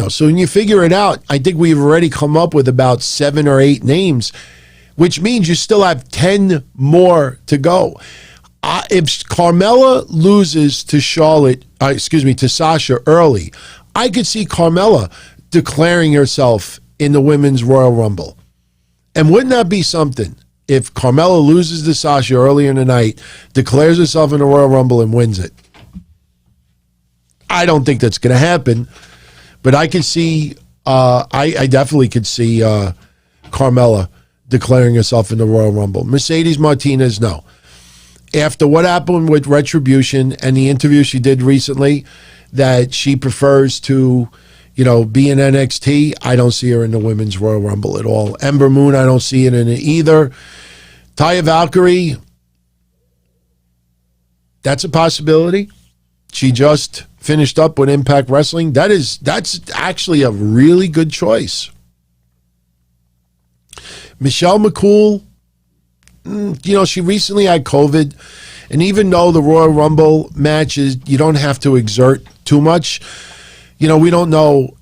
So when you figure it out, I think we've already come up with about 7 or 8 names, which means you still have 10 more to go. If Carmella loses to to Sasha early, I could see Carmella declaring herself in the Women's Royal Rumble. And wouldn't that be something if Carmella loses to Sasha early in the night, declares herself in the Royal Rumble, and wins it? I don't think that's going to happen, but I could see, I definitely could see Carmella declaring herself in the Royal Rumble. Mercedes Martinez, no. After what happened with Retribution and the interview she did recently, that she prefers to, be in NXT, I don't see her in the Women's Royal Rumble at all. Ember Moon, I don't see it in it either. Taya Valkyrie, that's a possibility. She just finished up with Impact Wrestling. That's actually a really good choice. Michelle McCool, she recently had COVID, and even though the Royal Rumble matches, you don't have to exert too much. We don't know,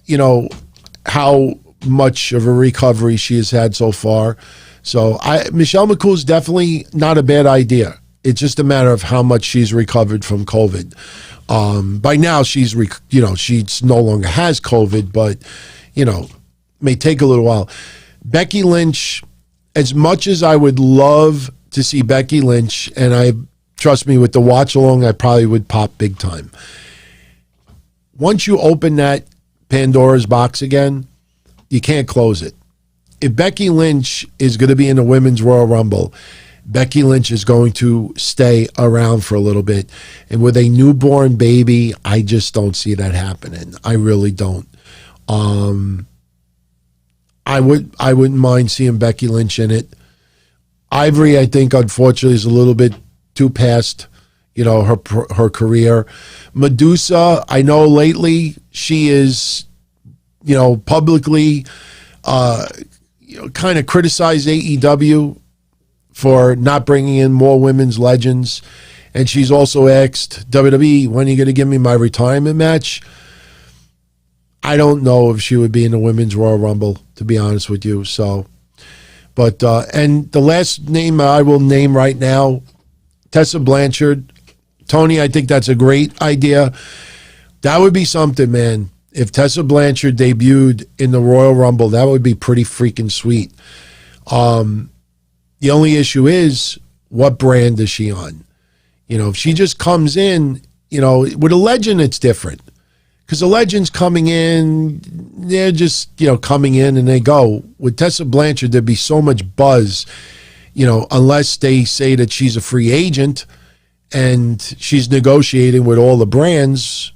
how much of a recovery she has had so far. So Michelle McCool is definitely not a bad idea. It's just a matter of how much she's recovered from COVID. By now, she's no longer has COVID, but, may take a little while. Becky Lynch, as much as I would love to see Becky Lynch, and trust me, with the watch along, I probably would pop big time. Once you open that Pandora's box again, you can't close it. If Becky Lynch is going to be in the Women's Royal Rumble, Becky Lynch is going to stay around for a little bit. And with a newborn baby, I just don't see that happening. I really don't. I wouldn't mind seeing Becky Lynch in it. Ivory, I think, unfortunately, is a little bit too past, her career. Medusa, I know lately she is, publicly, kind of criticized AEW for not bringing in more women's legends. And she's also asked WWE, when are you going to give me my retirement match? I don't know if she would be in the Women's Royal Rumble, to be honest with you. So, but, and the last name I will name right now, Tessa Blanchard. Tony, I think that's a great idea. That would be something, man. If Tessa Blanchard debuted in the Royal Rumble, that would be pretty freaking sweet. The only issue is, what brand is she on? If she just comes in, with a legend, it's different. Because the legends coming in, they're just, coming in and they go. With Tessa Blanchard, there'd be so much buzz, unless they say that she's a free agent and she's negotiating with all the brands.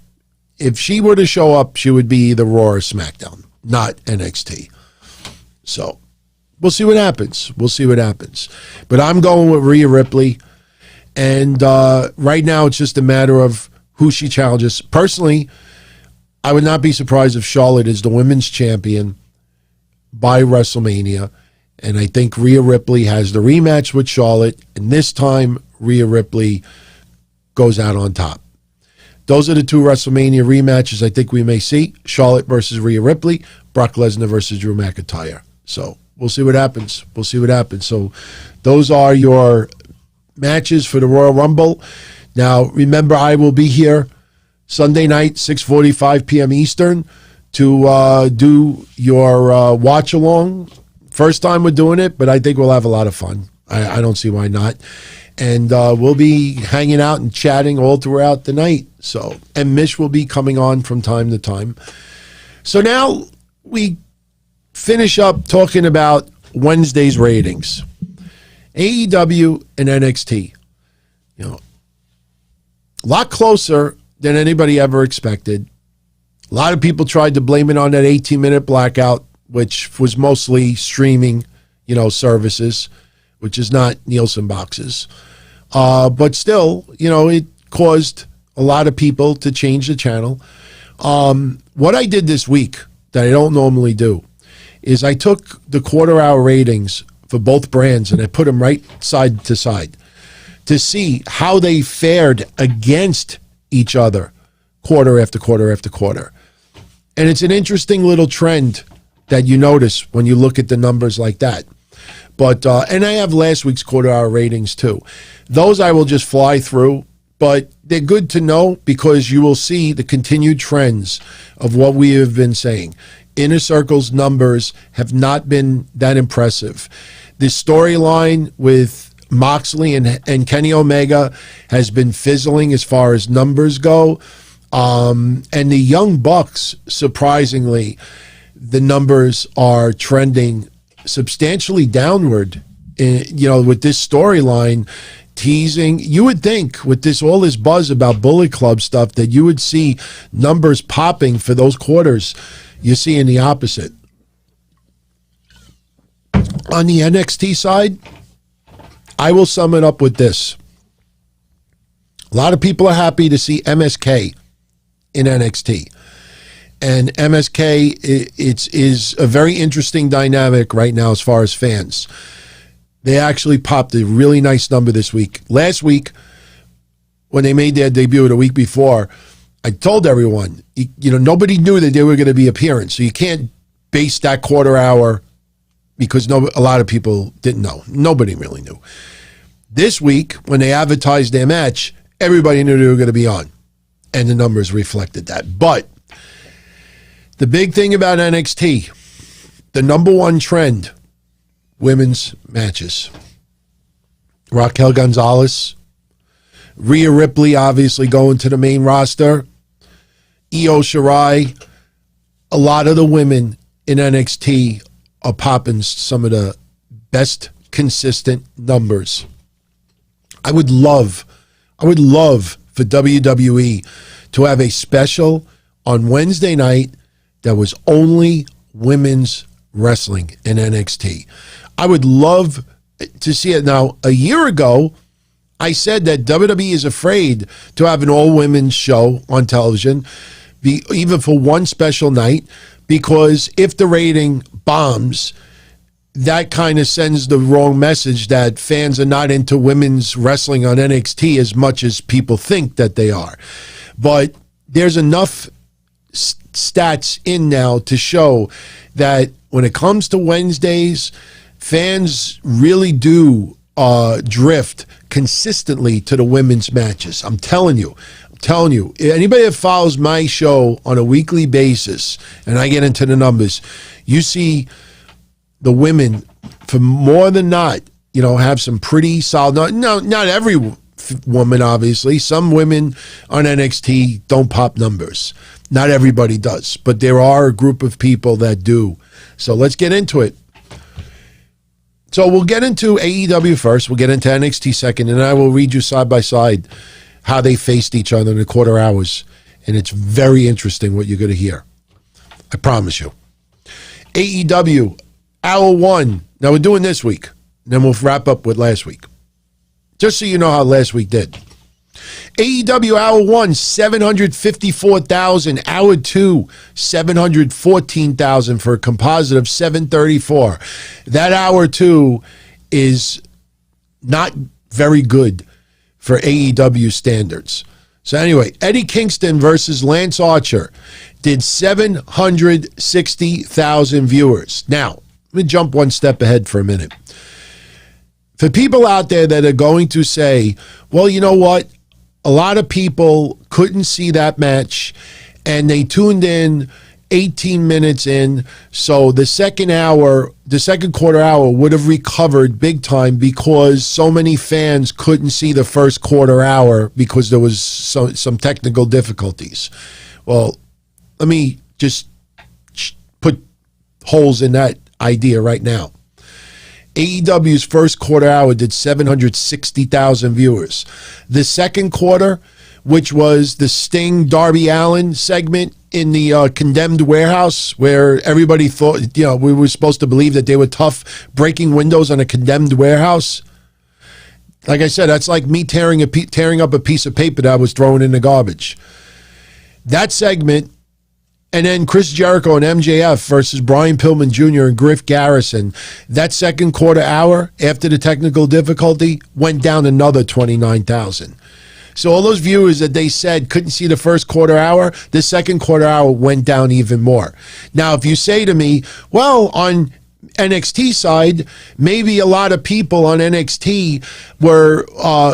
If she were to show up, she would be either Raw or SmackDown, not NXT. So, we'll see what happens. We'll see what happens. But I'm going with Rhea Ripley. And right now, it's just a matter of who she challenges. Personally, I would not be surprised if Charlotte is the women's champion by WrestleMania. And I think Rhea Ripley has the rematch with Charlotte. And this time, Rhea Ripley goes out on top. Those are the two WrestleMania rematches I think we may see. Charlotte versus Rhea Ripley, Brock Lesnar versus Drew McIntyre. So we'll see what happens. We'll see what happens. So those are your matches for the Royal Rumble. Now, remember, I will be here Sunday night, 6:45 p.m. Eastern, to do your watch-along. First time we're doing it, but I think we'll have a lot of fun. I don't see why not. And we'll be hanging out and chatting all throughout the night. So, and Mish will be coming on from time to time. So now we finish up talking about Wednesday's ratings. AEW and NXT, you know, a lot closer than anybody ever expected. A lot of people tried to blame it on that 18-minute blackout, which was mostly streaming, services, which is not Nielsen boxes. But still, it caused a lot of people to change the channel. What I did this week that I don't normally do is I took the quarter-hour ratings for both brands and I put them right side to side to see how they fared against each other quarter after quarter after quarter. And it's an interesting little trend that you notice when you look at the numbers like that. But and I have last week's quarter-hour ratings too. Those I will just fly through, but they're good to know because you will see the continued trends of what we have been saying. Inner Circle's numbers have not been that impressive. The storyline with Moxley and Kenny Omega has been fizzling as far as numbers go. And the Young Bucks, surprisingly, the numbers are trending substantially downward, with this storyline teasing. You would think with all this buzz about Bullet Club stuff that you would see numbers popping for those quarters. You're seeing the opposite. On the NXT side, I will sum it up with this. A lot of people are happy to see MSK in NXT. And MSK is a very interesting dynamic right now as far as fans. They actually popped a really nice number this week. Last week, when they made their debut the week before, I told everyone, nobody knew that they were going to be appearing. So you can't base that quarter hour because a lot of people didn't know. Nobody really knew. This week, when they advertised their match, everybody knew they were going to be on. And the numbers reflected that. But the big thing about NXT, the number one trend, women's matches. Raquel Gonzalez, Rhea Ripley obviously going to the main roster, Io Shirai. A lot of the women in NXT are popping some of the best consistent numbers. I would love for WWE to have a special on Wednesday night that was only women's wrestling in NXT. I would love to see it. Now, a year ago, I said that WWE is afraid to have an all-women's show on television, even for one special night, because if the rating bombs, that kind of sends the wrong message that fans are not into women's wrestling on NXT as much as people think that they are. But there's enough stats in now to show that when it comes to Wednesdays, fans really do drift consistently to the women's matches. I'm telling you, anybody that follows my show on a weekly basis, and I get into the numbers, you see the women, for more than not, have some pretty solid. Not every woman, obviously. Some women on NXT don't pop numbers. Not everybody does, but there are a group of people that do. So let's get into it. So we'll get into AEW first. We'll get into NXT second, and I will read you side by side how they faced each other in the quarter hours. And it's very interesting what you're going to hear. I promise you. AEW Hour 1. Now we're doing this week. Then we'll wrap up with last week. Just so you know how last week did. AEW Hour 1, 754,000. Hour 2, 714,000 for a composite of 734. That Hour 2 is not very good for AEW standards. So anyway, Eddie Kingston versus Lance Archer did 760,000 viewers. Now, let me jump one step ahead for a minute. For people out there that are going to say, well, you know what? A lot of people couldn't see that match and they tuned in 18 minutes in. So the second quarter hour would have recovered big time because so many fans couldn't see the first quarter hour because there was some technical difficulties. Well, let me just put holes in that idea right now. AEW's first quarter hour did 760,000 viewers. The second quarter, which was the Sting Darby Allin segment in the condemned warehouse where everybody thought, we were supposed to believe that they were tough breaking windows on a condemned warehouse. Like I said, that's like me tearing up a piece of paper that I was throwing in the garbage. That segment, and then Chris Jericho and MJF versus Brian Pillman Jr. and Griff Garrison. That second quarter hour, after the technical difficulty, went down another 29,000. So all those viewers that they said couldn't see the first quarter hour, the second quarter hour went down even more. Now, if you say to me, well, on NXT side, maybe a lot of people on NXT were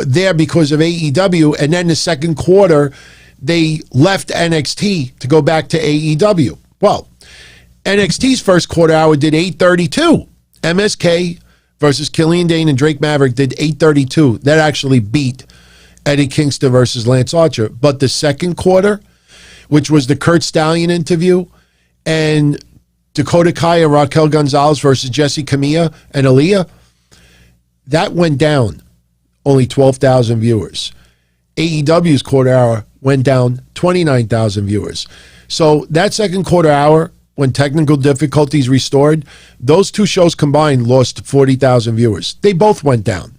there because of AEW, and then the second quarter, they left NXT to go back to AEW. Well, NXT's first quarter hour did 832. MSK versus Killian Dane and Drake Maverick did 832. That actually beat Eddie Kingston versus Lance Archer. But the second quarter, which was the Kurt Stallion interview, and Dakota Kai and Raquel Gonzalez versus Jessie Camilla and Aaliyah, that went down only 12,000 viewers. AEW's quarter hour went down 29,000 viewers. So that second quarter hour, when technical difficulties restored, those two shows combined lost 40,000 viewers. They both went down.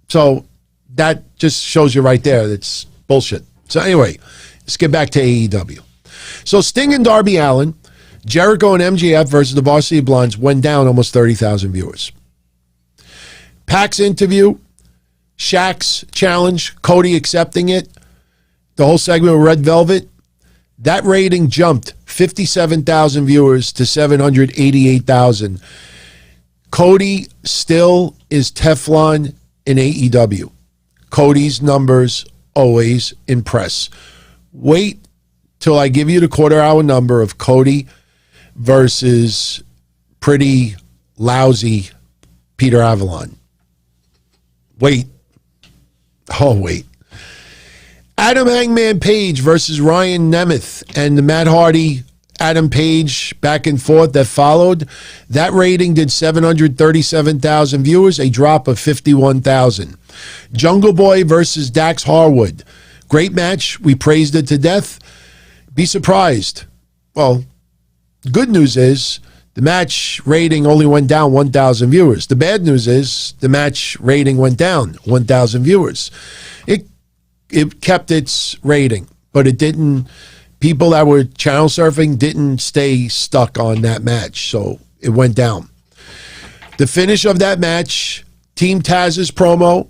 So that just shows you right there that's bullshit. So anyway, let's get back to AEW. So Sting and Darby Allin, Jericho and MJF versus the Varsity Blondes went down almost 30,000 viewers. Pac's interview, Shaq's challenge, Cody accepting it, the whole segment with Red Velvet, that rating jumped 57,000 viewers to 788,000. Cody still is Teflon in AEW. Cody's numbers always impress. Wait till I give you the quarter hour number of Cody versus pretty lousy Peter Avalon. Wait. Oh, wait. Adam Hangman Page versus Ryan Nemeth and the Matt Hardy, Adam Page back and forth that followed. That rating did 737,000 viewers, a drop of 51,000. Jungle Boy versus Dax Harwood. Great match. We praised it to death. Be surprised. Well, good news is the match rating only went down 1,000 viewers. The bad news is the match rating went down 1,000 viewers. It kept its rating, but it didn't. People that were channel surfing didn't stay stuck on that match, so it went down. The finish of that match, Team Taz's promo,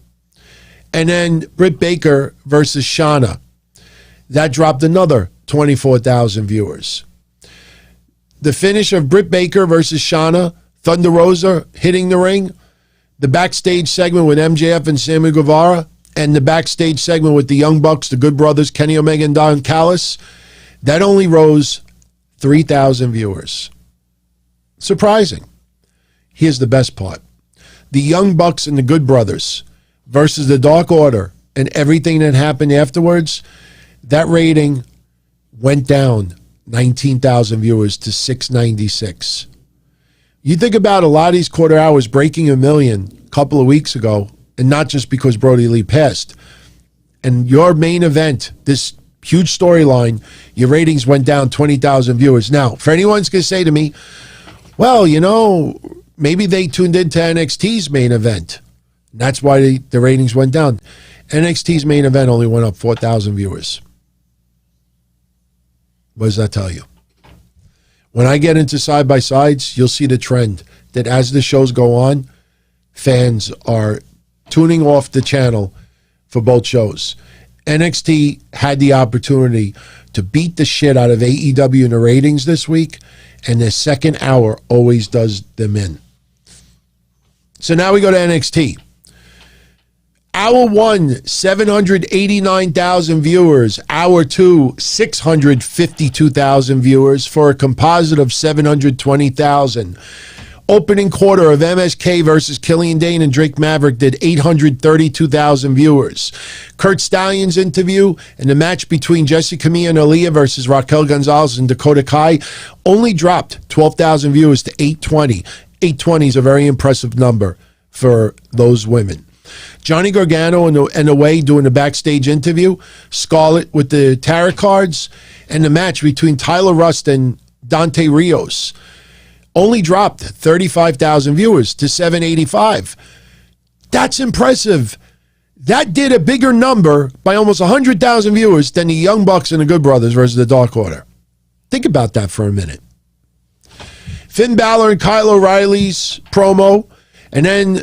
and then Britt Baker versus Shauna. That dropped another 24,000 viewers. The finish of Britt Baker versus Shauna, Thunder Rosa hitting the ring, the backstage segment with MJF and Sammy Guevara, and the backstage segment with the Young Bucks, the Good Brothers, Kenny Omega and Don Callis, that only rose 3,000 viewers. Surprising. Here's the best part. The Young Bucks and the Good Brothers versus the Dark Order and everything that happened afterwards, that rating went down 19,000 viewers to 696. You think about a lot of these quarter hours breaking 1 million a couple of weeks ago, and not just because Brody Lee passed. And your main event, this huge storyline, your ratings went down 20,000 viewers. Now, for anyone's going to say to me, Well, maybe they tuned into NXT's main event. That's why the ratings went down. NXT's main event only went up 4,000 viewers. What does that tell you? When I get into side-by-sides, you'll see the trend that as the shows go on, fans are tuning off the channel for both shows. NXT had the opportunity to beat the shit out of AEW in the ratings this week, and the second hour always does them in. So now we go to NXT. Hour 1, 789,000 viewers. Hour 2, 652,000 viewers for a composite of 720,000. Opening quarter of MSK versus Killian Dane and Drake Maverick did 832,000 viewers. Kurt Stallion's interview and the match between Jessi Kamea and Aaliyah versus Raquel Gonzalez and Dakota Kai only dropped 12,000 viewers to 820. 820 is a very impressive number for those women. Johnny Gargano and the Way doing a backstage interview, Scarlett with the tarot cards, and the match between Tyler Rust and Dante Rios only dropped 35,000 viewers to 785. That's impressive. That did a bigger number by almost 100,000 viewers than the Young Bucks and the Good Brothers versus the Dark Order. Think about that for a minute. Finn Balor and Kyle O'Reilly's promo, and then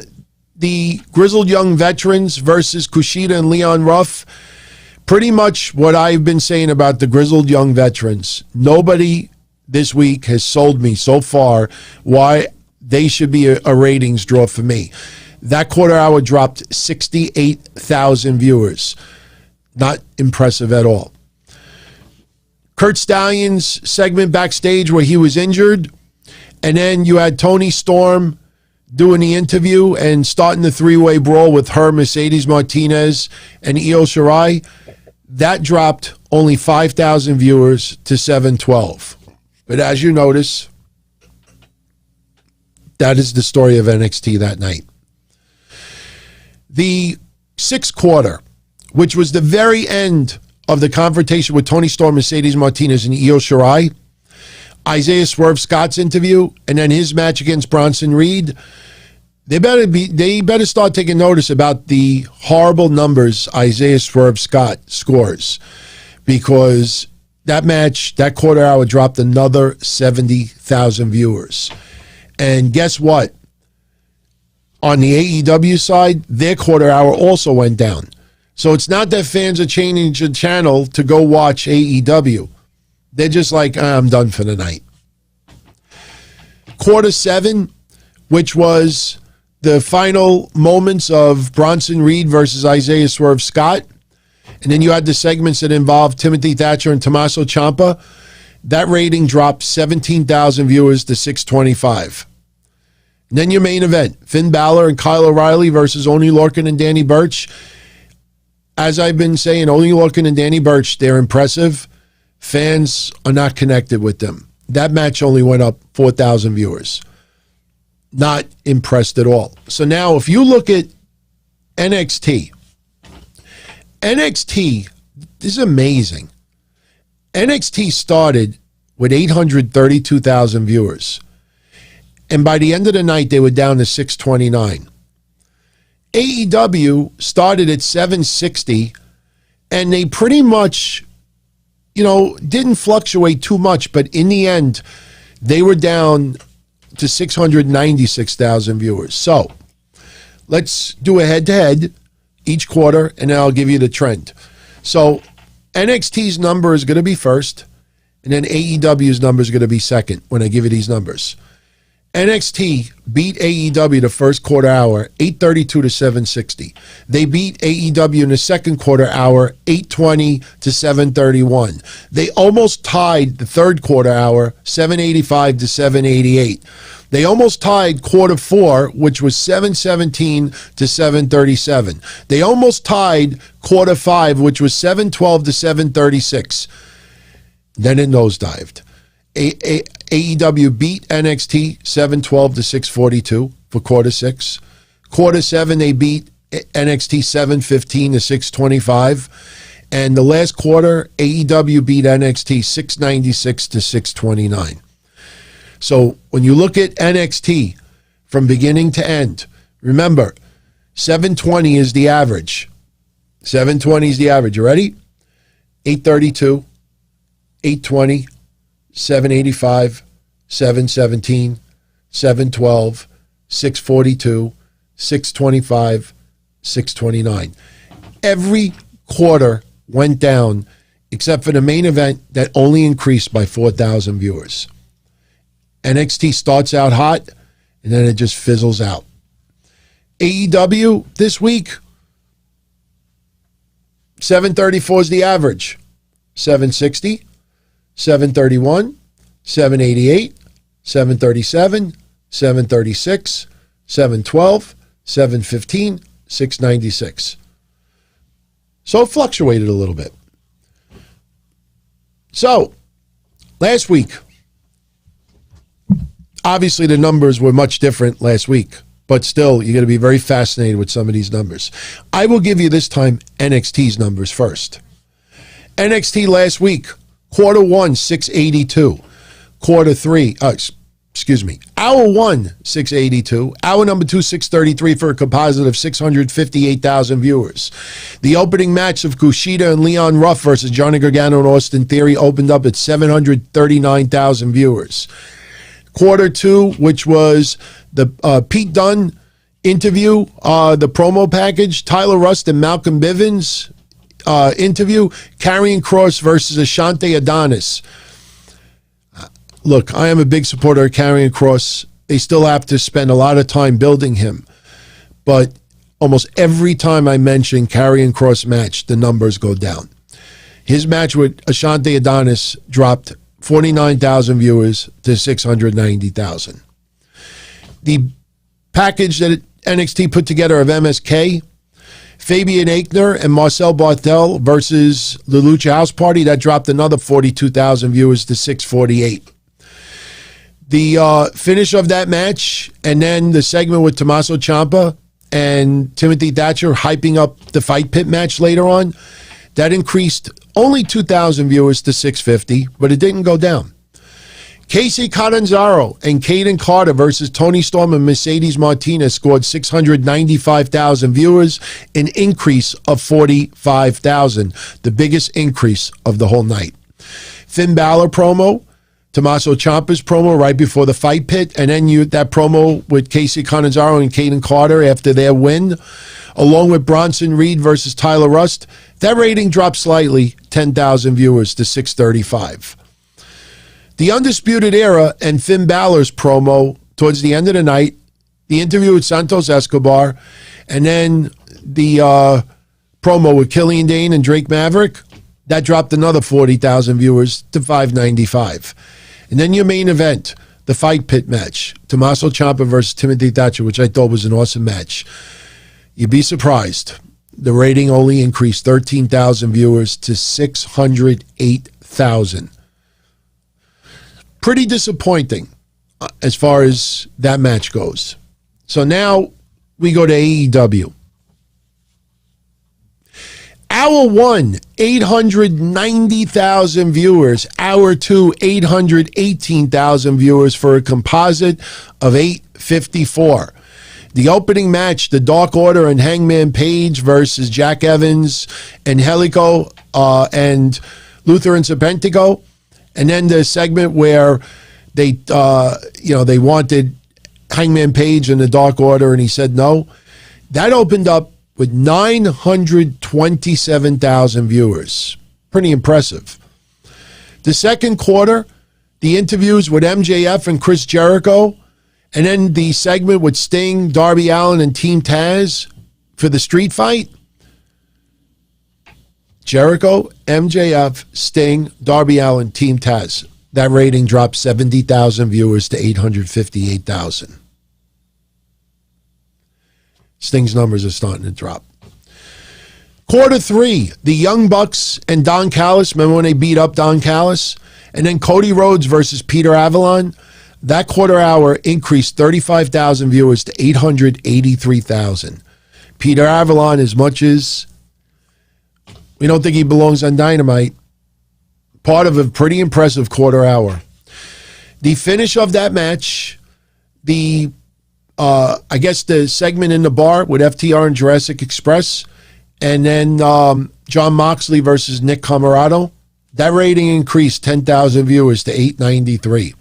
the Grizzled Young Veterans versus Kushida and Leon Ruff. Pretty much what I've been saying about the Grizzled Young Veterans. Nobody this week has sold me so far why they should be a ratings draw for me. That quarter hour dropped 68,000 viewers. Not impressive at all. Kurt Stallion's segment backstage where he was injured, and then you had Tony Storm doing the interview and starting the three-way brawl with her, Mercedes Martinez, and Io Shirai. That dropped only 5,000 viewers to 712. But as you notice, that is the story of NXT that night. The sixth quarter, which was the very end of the confrontation with Tony Storm, Mercedes Martinez, and Io Shirai, Isaiah Swerve Scott's interview, and then his match against Bronson Reed, they better start taking notice about the horrible numbers Isaiah Swerve Scott scores, because that match, that quarter hour, dropped another 70,000 viewers. And guess what? On the AEW side, their quarter hour also went down. So it's not that fans are changing the channel to go watch AEW. They're just like, I'm done for the night. Quarter 7, which was the final moments of Bronson Reed versus Isaiah Swerve Scott. And then you had the segments that involved Timothy Thatcher and Tommaso Ciampa. That rating dropped 17,000 viewers to 625. And then your main event, Finn Balor and Kyle O'Reilly versus Oney Lorcan and Danny Burch. As I've been saying, Oney Lorcan and Danny Burch, they're impressive. Fans are not connected with them. That match only went up 4,000 viewers. Not impressed at all. So now if you look at NXT, this is amazing. NXT started with 832,000 viewers. And by the end of the night, they were down to 629. AEW started at 760, and they pretty much, didn't fluctuate too much. But in the end, they were down to 696,000 viewers. So let's do a head-to-head each quarter, and then I'll give you the trend. So NXT's number is going to be first, and then AEW's number is going to be second when I give you these numbers. NXT beat AEW the first quarter hour, 832 to 760. They beat AEW in the second quarter hour, 820 to 731. They almost tied the third quarter hour, 785 to 788. They almost tied quarter 4, which was 717 to 737. They almost tied quarter 5, which was 712 to 736. Then it nosedived. AEW beat NXT 712 to 642 for quarter 6. Quarter 7, they beat NXT 715 to 625. And the last quarter, AEW beat NXT 696 to 629. So when you look at NXT from beginning to end, remember, 720 is the average. 720 is the average. You ready? 832, 820, 785, 717, 712, 642, 625, 629. Every quarter went down except for the main event that only increased by 4,000 viewers. NXT starts out hot and then it just fizzles out. AEW this week, 734 is the average. 760, 731, 788, 737, 736, 712, 715, 696. So it fluctuated a little bit. So, last week, obviously the numbers were much different last week, but still, you're going to be very fascinated with some of these numbers. I will give you this time NXT's numbers first. NXT last week, quarter one, 682. Quarter three, hour one, 682. Hour number two, 633 for a composite of 658,000 viewers. The opening match of Kushida and Leon Ruff versus Johnny Gargano and Austin Theory opened up at 739,000 viewers. Quarter two, which was the Pete Dunne interview, the promo package, Tyler Rust and Malcolm Bivens interview, Karrion Kross versus Ashante Adonis. Look, I am a big supporter of Karrion Kross. They still have to spend a lot of time building him. But almost every time I mention Karrion Kross match, the numbers go down. His match with Ashante Adonis dropped 49,000 viewers to 690,000. The package that NXT put together of MSK, Fabian Aichner and Marcel Barthel versus the Lucha House Party, that dropped another 42,000 viewers to 648. The finish of that match, and then the segment with Tommaso Ciampa and Timothy Thatcher hyping up the Fight Pit match later on, that increased only 2,000 viewers to 650, but it didn't go down. Casey Catanzaro and Caden Carter versus Tony Storm and Mercedes Martinez scored 695,000 viewers, an increase of 45,000, the biggest increase of the whole night. Finn Balor promo, Tommaso Ciampa's promo right before the Fight Pit, and then that promo with Casey Catanzaro and Caden Carter after their win, along with Bronson Reed versus Tyler Rust, that rating dropped slightly, 10,000 viewers to 635. The Undisputed Era and Finn Balor's promo towards the end of the night, the interview with Santos Escobar, and then the promo with Killian Dane and Drake Maverick, that dropped another 40,000 viewers to 595. And then your main event, the Fight Pit match, Tommaso Ciampa versus Timothy Thatcher, which I thought was an awesome match. You'd be surprised. The rating only increased 13,000 viewers to 608,000. Pretty disappointing as far as that match goes. So now we go to AEW. Hour one, 890,000 viewers. Hour two, 818,000 viewers for a composite of 854. The opening match, the Dark Order and Hangman Page versus Jack Evans and Helico and Luther and Serpentico. And then the segment where they wanted Hangman Page and the Dark Order, and he said no. That opened up with 927,000 viewers. Pretty impressive. The second quarter, the interviews with MJF and Chris Jericho, and then the segment with Sting, Darby Allin, and Team Taz for the street fight. Jericho, MJF, Sting, Darby Allin, Team Taz. That rating dropped 70,000 viewers to 858,000. Sting's numbers are starting to drop. Quarter three, the Young Bucks and Don Callis. Remember when they beat up Don Callis? And then Cody Rhodes versus Peter Avalon. That quarter hour increased 35,000 viewers to 883,000. Peter Avalon, as much as we don't think he belongs on Dynamite, part of a pretty impressive quarter hour. The finish of that match, I guess the segment in the bar with FTR and Jurassic Express, and then Jon Moxley versus Nick Comoroto, that rating increased 10,000 viewers to 893.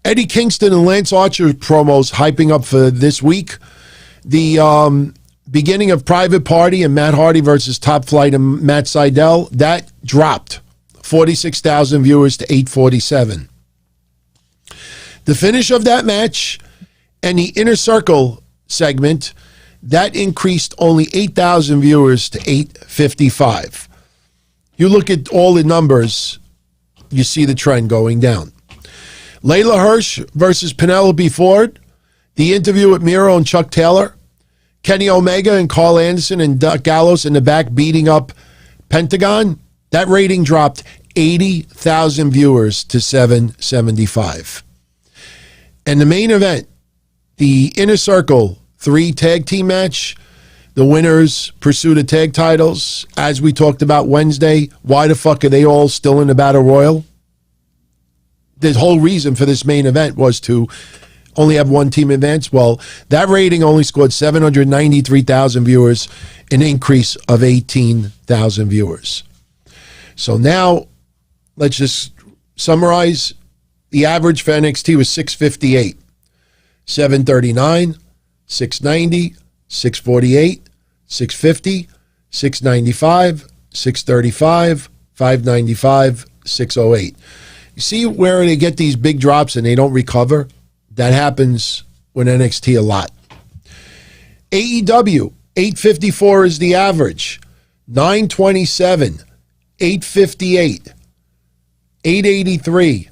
Eddie Kingston and Lance Archer promos hyping up for this week. The beginning of Private Party and Matt Hardy versus Top Flight and Matt Sydal, that dropped 46,000 viewers to 847. The finish of that match and the Inner Circle segment, that increased only 8,000 viewers to 855. You look at all the numbers, you see the trend going down. Layla Hirsch versus Penelope Ford, the interview with Miro and Chuck Taylor, Kenny Omega and Carl Anderson and Doug Gallows in the back beating up Pentagon, that rating dropped 80,000 viewers to 775. And the main event, the Inner Circle 3 tag team match, the winners pursue the tag titles. As we talked about Wednesday, why the fuck are they all still in the Battle Royal? The whole reason for this main event was to only have one team advance. Well, that rating only scored 793,000 viewers, an increase of 18,000 viewers. So now, let's just summarize. The average for NXT was 658, 739, 690, 648, 650, 695, 635, 595, 608. You see where they get these big drops and they don't recover? That happens with NXT a lot. AEW, 854 is the average. 927, 858, 883,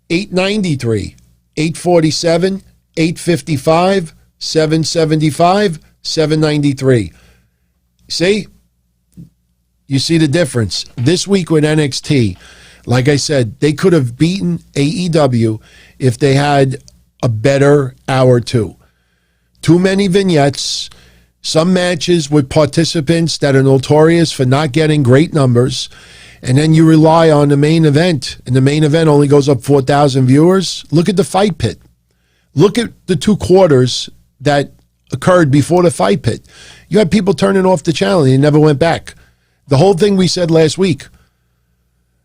893, 847, 855, 775, 793. See? You see the difference. This week with NXT, like I said, they could have beaten AEW if they had a better hour two. Too many vignettes, some matches with participants that are notorious for not getting great numbers, and then you rely on the main event, and the main event only goes up 4,000 viewers. Look at the Fight Pit. Look at the 2 quarters that occurred before the Fight Pit. You had people turning off the channel and they never went back. The whole thing we said last week.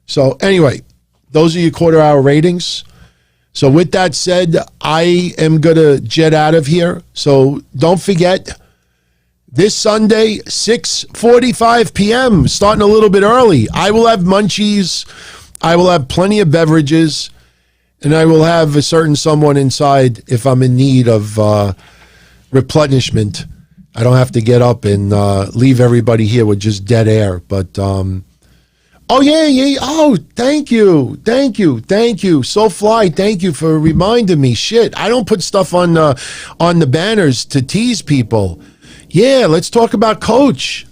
So anyway, those are your quarter hour ratings. So with that said, I am going to jet out of here. So don't forget, this Sunday, 6:45 p.m., starting a little bit early. I will have munchies. I will have plenty of beverages. And I will have a certain someone inside if I'm in need of replenishment. I don't have to get up and leave everybody here with just dead air. But, oh, yeah. Oh, thank you. SoFly, thank you for reminding me. Shit, I don't put stuff on the banners to tease people. Yeah, let's talk about Coach.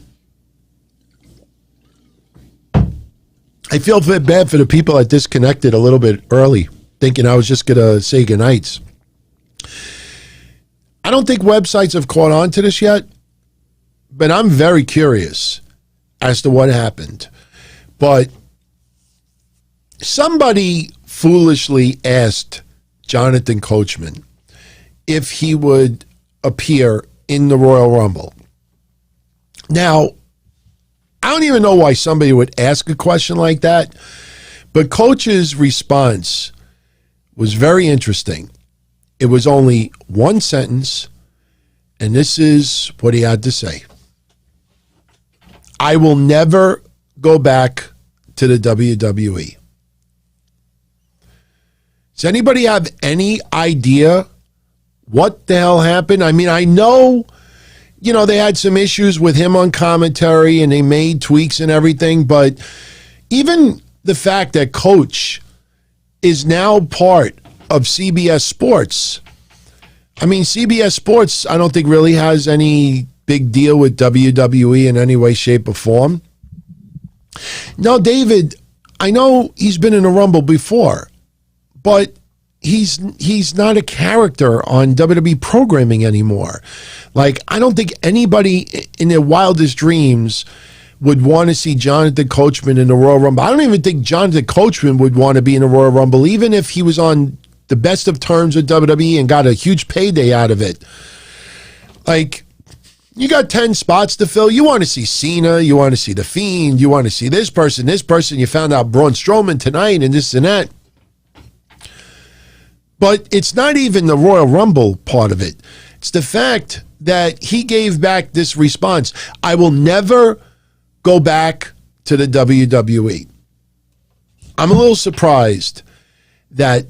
I feel a bit bad for the people that disconnected a little bit early, thinking I was just going to say goodnights. I don't think websites have caught on to this yet, but I'm very curious as to what happened. But somebody foolishly asked Jonathan Coachman if he would appear in the Royal Rumble. Now, I don't even know why somebody would ask a question like that, but Coach's response was very interesting. It was only one sentence, and this is what he had to say. I will never go back to the WWE. Does anybody have any idea what the hell happened? I mean, I know, they had some issues with him on commentary and they made tweaks and everything, but even the fact that Coach is now part of CBS Sports. I mean, CBS Sports, I don't think really has any big deal with WWE in any way, shape, or form. No, David, I know he's been in a Rumble before, but he's not a character on WWE programming anymore. Like, I don't think anybody in their wildest dreams would want to see Jonathan Coachman in the Royal Rumble. I don't even think Jonathan Coachman would want to be in the Royal Rumble, even if he was on the best of terms with WWE and got a huge payday out of it. Like, you got 10 spots to fill. You want to see Cena. You want to see The Fiend. You want to see this person, this person. You found out Braun Strowman tonight and this and that. But it's not even the Royal Rumble part of it. It's the fact that he gave back this response. I will never go back to the WWE. I'm a little surprised that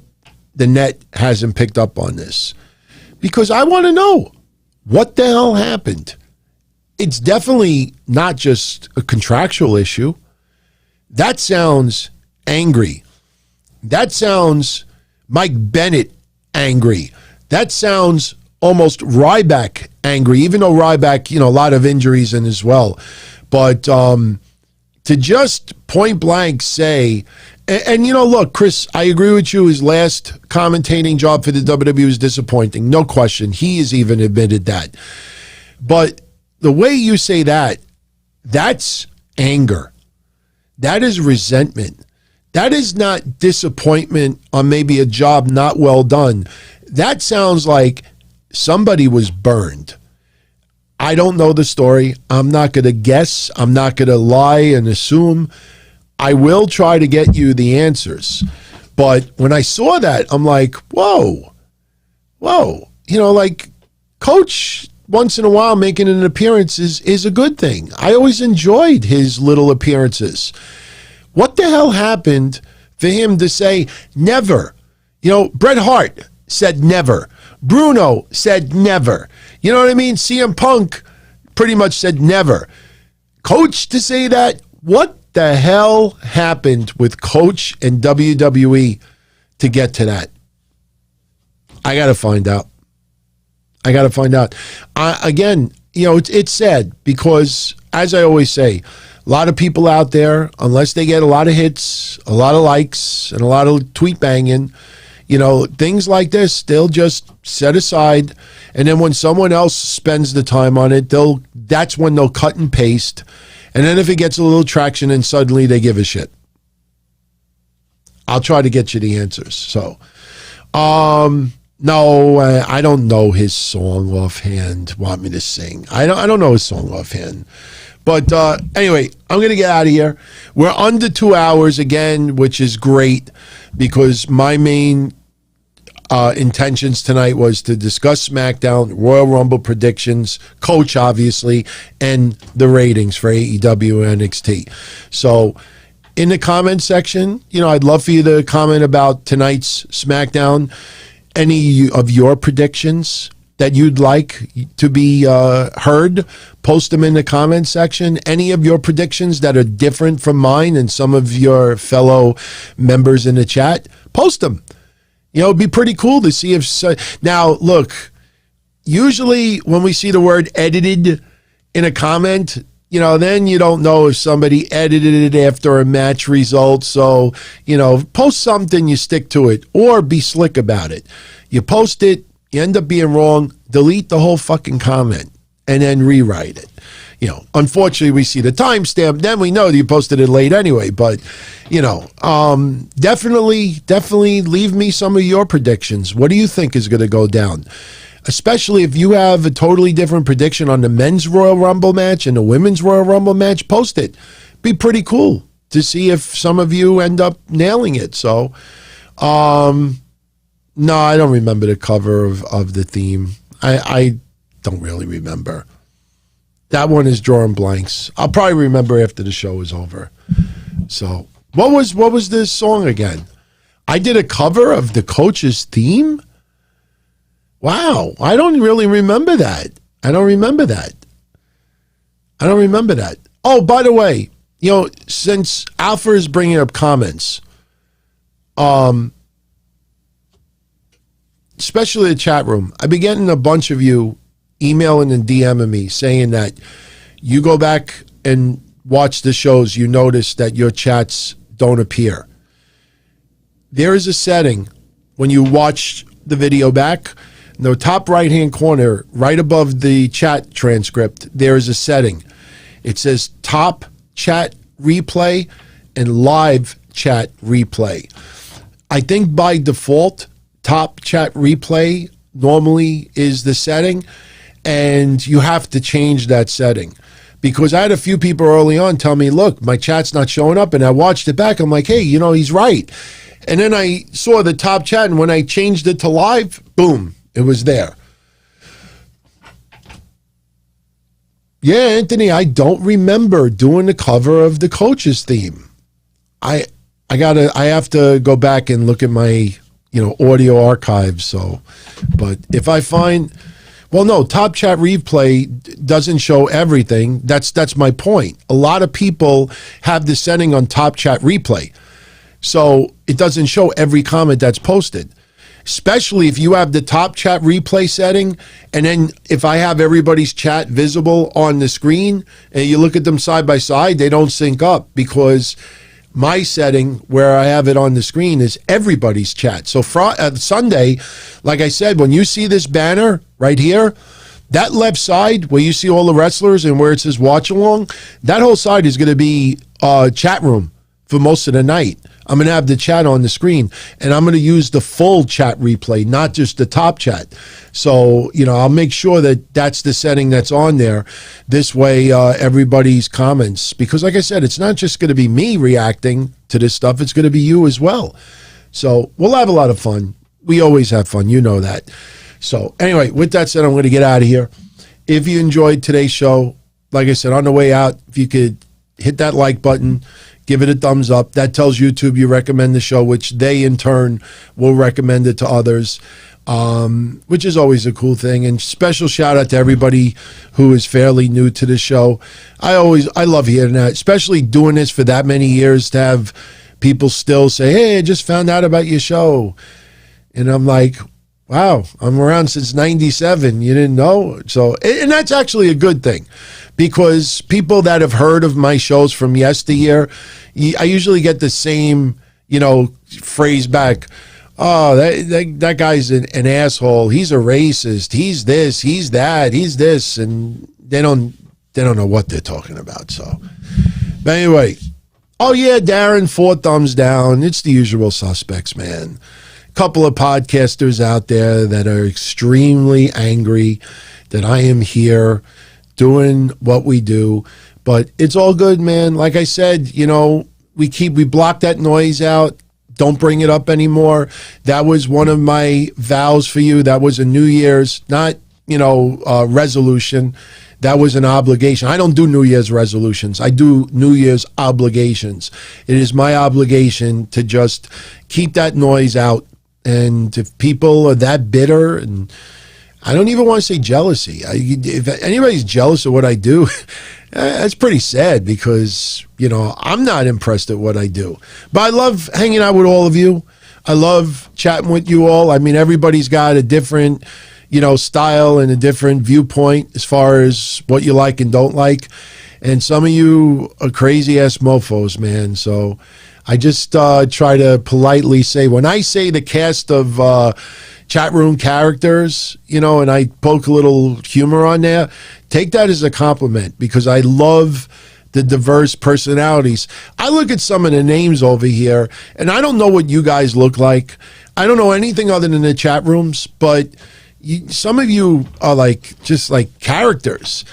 the net hasn't picked up on this, because I want to know what the hell happened. It's definitely not just a contractual issue. That sounds angry. That sounds Mike Bennett angry. That sounds almost Ryback angry, even though Ryback, a lot of injuries in as well. But to just point blank say, and look, Chris, I agree with you. His last commentating job for the WWE was disappointing. No question. He has even admitted that. But the way you say that, that's anger. That is resentment. That is not disappointment on maybe a job not well done. That sounds like somebody was burned. I don't know the story. I'm not going to guess. I'm not going to lie and assume. I will try to get you the answers. But when I saw that, I'm like, whoa. Like, Coach once in a while making an appearance is a good thing. I always enjoyed his little appearances. What the hell happened for him to say never? Bret Hart said never. Bruno said never. You know what I mean? CM Punk pretty much said never. Coach to say that? What the hell happened with Coach and WWE to get to that? I got to find out. Again, it's sad because, as I always say, a lot of people out there, unless they get a lot of hits, a lot of likes, and a lot of tweet banging, things like this, they'll just set aside. And then when someone else spends the time on it, that's when they'll cut and paste. And then if it gets a little traction, then suddenly they give a shit. I'll try to get you the answers. So, no, I don't know his song offhand. Want me to sing? I don't know his song offhand. But anyway, I'm going to get out of here. We're under 2 hours again, which is great, because my main intentions tonight was to discuss SmackDown, Royal Rumble predictions, Coach, obviously, and the ratings for AEW and NXT. So in the comment section, I'd love for you to comment about tonight's SmackDown, any of your predictions that you'd like to be heard. Post them in the comment section. Any of your predictions that are different from mine and some of your fellow members in the chat, post them. It'd be pretty cool to see if... Now, look, usually when we see the word edited in a comment, then you don't know if somebody edited it after a match result. So, post something, you stick to it, or be slick about it. You post it, you end up being wrong, delete the whole fucking comment and then rewrite it. Unfortunately, we see the timestamp, then we know that you posted it late anyway. But, definitely leave me some of your predictions. What do you think is going to go down? Especially if you have a totally different prediction on the men's Royal Rumble match and the women's Royal Rumble match, post it. Be pretty cool to see if some of you end up nailing it. So, no, I don't remember the cover of the theme. I don't really remember. That one is drawing blanks. I'll probably remember after the show is over. So, what was this song again? I did a cover of the Coach's theme? Wow, I don't really remember that. I don't remember that. Oh, by the way, since Alpha is bringing up comments, especially the chat room, I've been getting a bunch of you emailing and DMing me saying that you go back and watch the shows, you notice that your chats don't appear. There is a setting when you watch the video back, in the top right-hand corner, right above the chat transcript, there is a setting. It says top chat replay and live chat replay. I think by default, top chat replay normally is the setting, and you have to change that setting. Because I had a few people early on tell me, look, my chat's not showing up, and I watched it back. I'm like, hey, he's right. And then I saw the top chat, and when I changed it to live, boom, it was there. Yeah, Anthony, I don't remember doing the cover of the Coach's theme. I have to go back and look at my, audio archives. So, but if I find, well, no, top chat replay doesn't show everything. That's my point. A lot of people have the setting on top chat replay, so it doesn't show every comment that's posted. Especially if you have the top chat replay setting, and then if I have everybody's chat visible on the screen and you look at them side by side, they don't sync up, because my setting where I have it on the screen is everybody's chat. So Sunday, like I said, when you see this banner right here, that left side where you see all the wrestlers and where it says watch along, that whole side is going to be chat room for most of the night. I'm going to have the chat on the screen, and I'm going to use the full chat replay, not just the top chat. So, I'll make sure that that's the setting that's on there. This way, everybody's comments, because like I said, it's not just going to be me reacting to this stuff. It's going to be you as well. So we'll have a lot of fun. We always have fun. You know that. So anyway, with that said, I'm going to get out of here. If you enjoyed today's show, like I said, on the way out, if you could hit that like button, give it a thumbs up. That tells YouTube you recommend the show, which they in turn will recommend it to others, which is always a cool thing. And special shout out to everybody who is fairly new to the show. I love hearing that, especially doing this for that many years, to have people still say, hey, I just found out about your show. And I'm like, wow, I'm around since 97. You didn't know? So, and that's actually a good thing, because people that have heard of my shows from yesteryear, I usually get the same, phrase back. Oh, that guy's an asshole. He's a racist. He's this, he's that, he's this. And they don't know what they're talking about. So, but anyway, oh yeah, Darren, 4 thumbs down. It's the usual suspects, man. Couple of podcasters out there that are extremely angry that I am here doing what we do, but it's all good, man. Like I said, we block that noise out. Don't bring it up anymore. That was one of my vows for you. That was a New Year's, not, resolution. That was an obligation. I don't do New Year's resolutions. I do New Year's obligations. It is my obligation to just keep that noise out. And if people are that bitter, and I don't even want to say jealousy. If anybody's jealous of what I do, that's pretty sad, because, I'm not impressed at what I do. But I love hanging out with all of you. I love chatting with you all. I mean, everybody's got a different, style and a different viewpoint as far as what you like and don't like. And some of you are crazy-ass mofos, man. So I just try to politely say, when I say the cast of chat room characters, and I poke a little humor on there, take that as a compliment, because I love the diverse personalities. I look at some of the names over here, and I don't know what you guys look like. I don't know anything other than the chat rooms, but some of you are just like characters.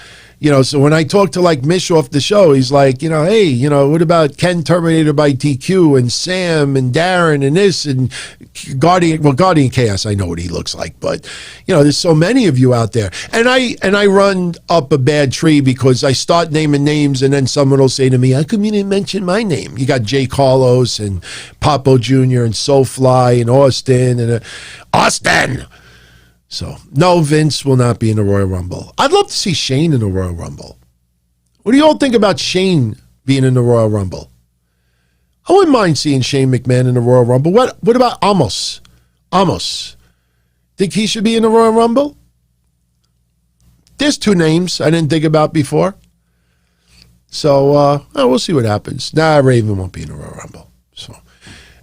So when I talk to Mish off the show, he's like, hey, what about Ken Terminator by TQ and Sam and Darren and this and Guardian Chaos? I know what he looks like, but there's so many of you out there. And I run up a bad tree, because I start naming names, and then someone will say to me, how come you didn't mention my name? You got Jay Carlos and Papo Jr. and Soulfly and Austin and Austin. So, no, Vince will not be in the Royal Rumble. I'd love to see Shane in the Royal Rumble. What do you all think about Shane being in the Royal Rumble? I wouldn't mind seeing Shane McMahon in the Royal Rumble. What about Amos? Think he should be in the Royal Rumble? There's 2 names I didn't think about before. So, we'll see what happens. Raven won't be in the Royal Rumble. So,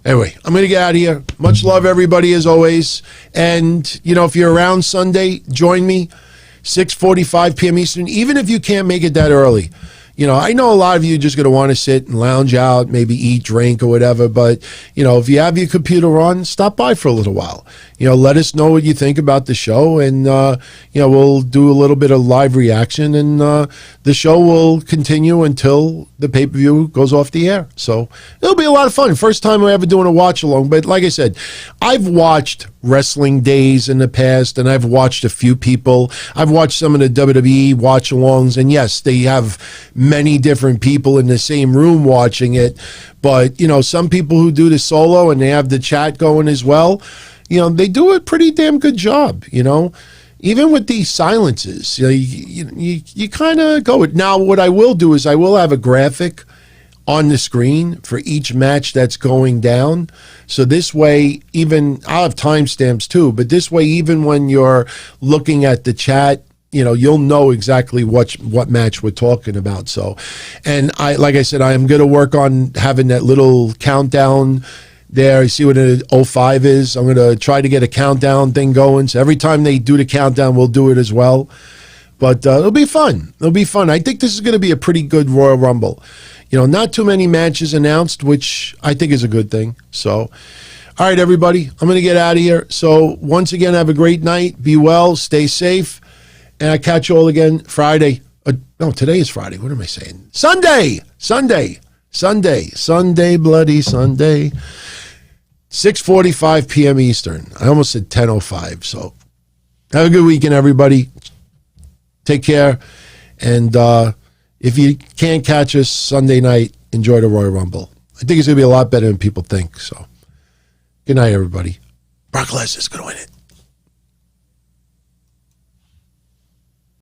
anyway, I'm going to get out of here. Much love, everybody, as always. And, if you're around Sunday, join me, 6:45 p.m. Eastern. Even if you can't make it that early, I know a lot of you are just going to want to sit and lounge out, maybe eat, drink, or whatever. But, if you have your computer on, stop by for a little while. Let us know what you think about the show. And, we'll do a little bit of live reaction. And the show will continue until the pay-per-view goes off the air. So it'll be a lot of fun. First time we're ever doing a watch-along. But like I said, I've watched Wrestling Days in the past, and I've watched a few people. I've watched some of the WWE watch-alongs. And, yes, they have many different people in the same room watching it, but some people who do the solo and they have the chat going as well, they do a pretty damn good job. Even with these silences, you kind of go with. Now what I will do is I will have a graphic on the screen for each match that's going down, so this way, even I'll have timestamps too, but this way, even when you're looking at the chat, you'll know exactly what match we're talking about. So, and like I said, I am going to work on having that little countdown there. You see what an 05 is? I'm going to try to get a countdown thing going. So every time they do the countdown, we'll do it as well. But it'll be fun. It'll be fun. I think this is going to be a pretty good Royal Rumble. Not too many matches announced, which I think is a good thing. So, all right, everybody, I'm going to get out of here. So once again, have a great night. Be well. Stay safe. And I catch you all again Friday. No, today is Friday. What am I saying? Sunday, bloody Sunday. 6:45 p.m. Eastern. I almost said 10:05. So have a good weekend, everybody. Take care. And if you can't catch us Sunday night, enjoy the Royal Rumble. I think it's going to be a lot better than people think. So good night, everybody. Brock Lesnar's going to win it.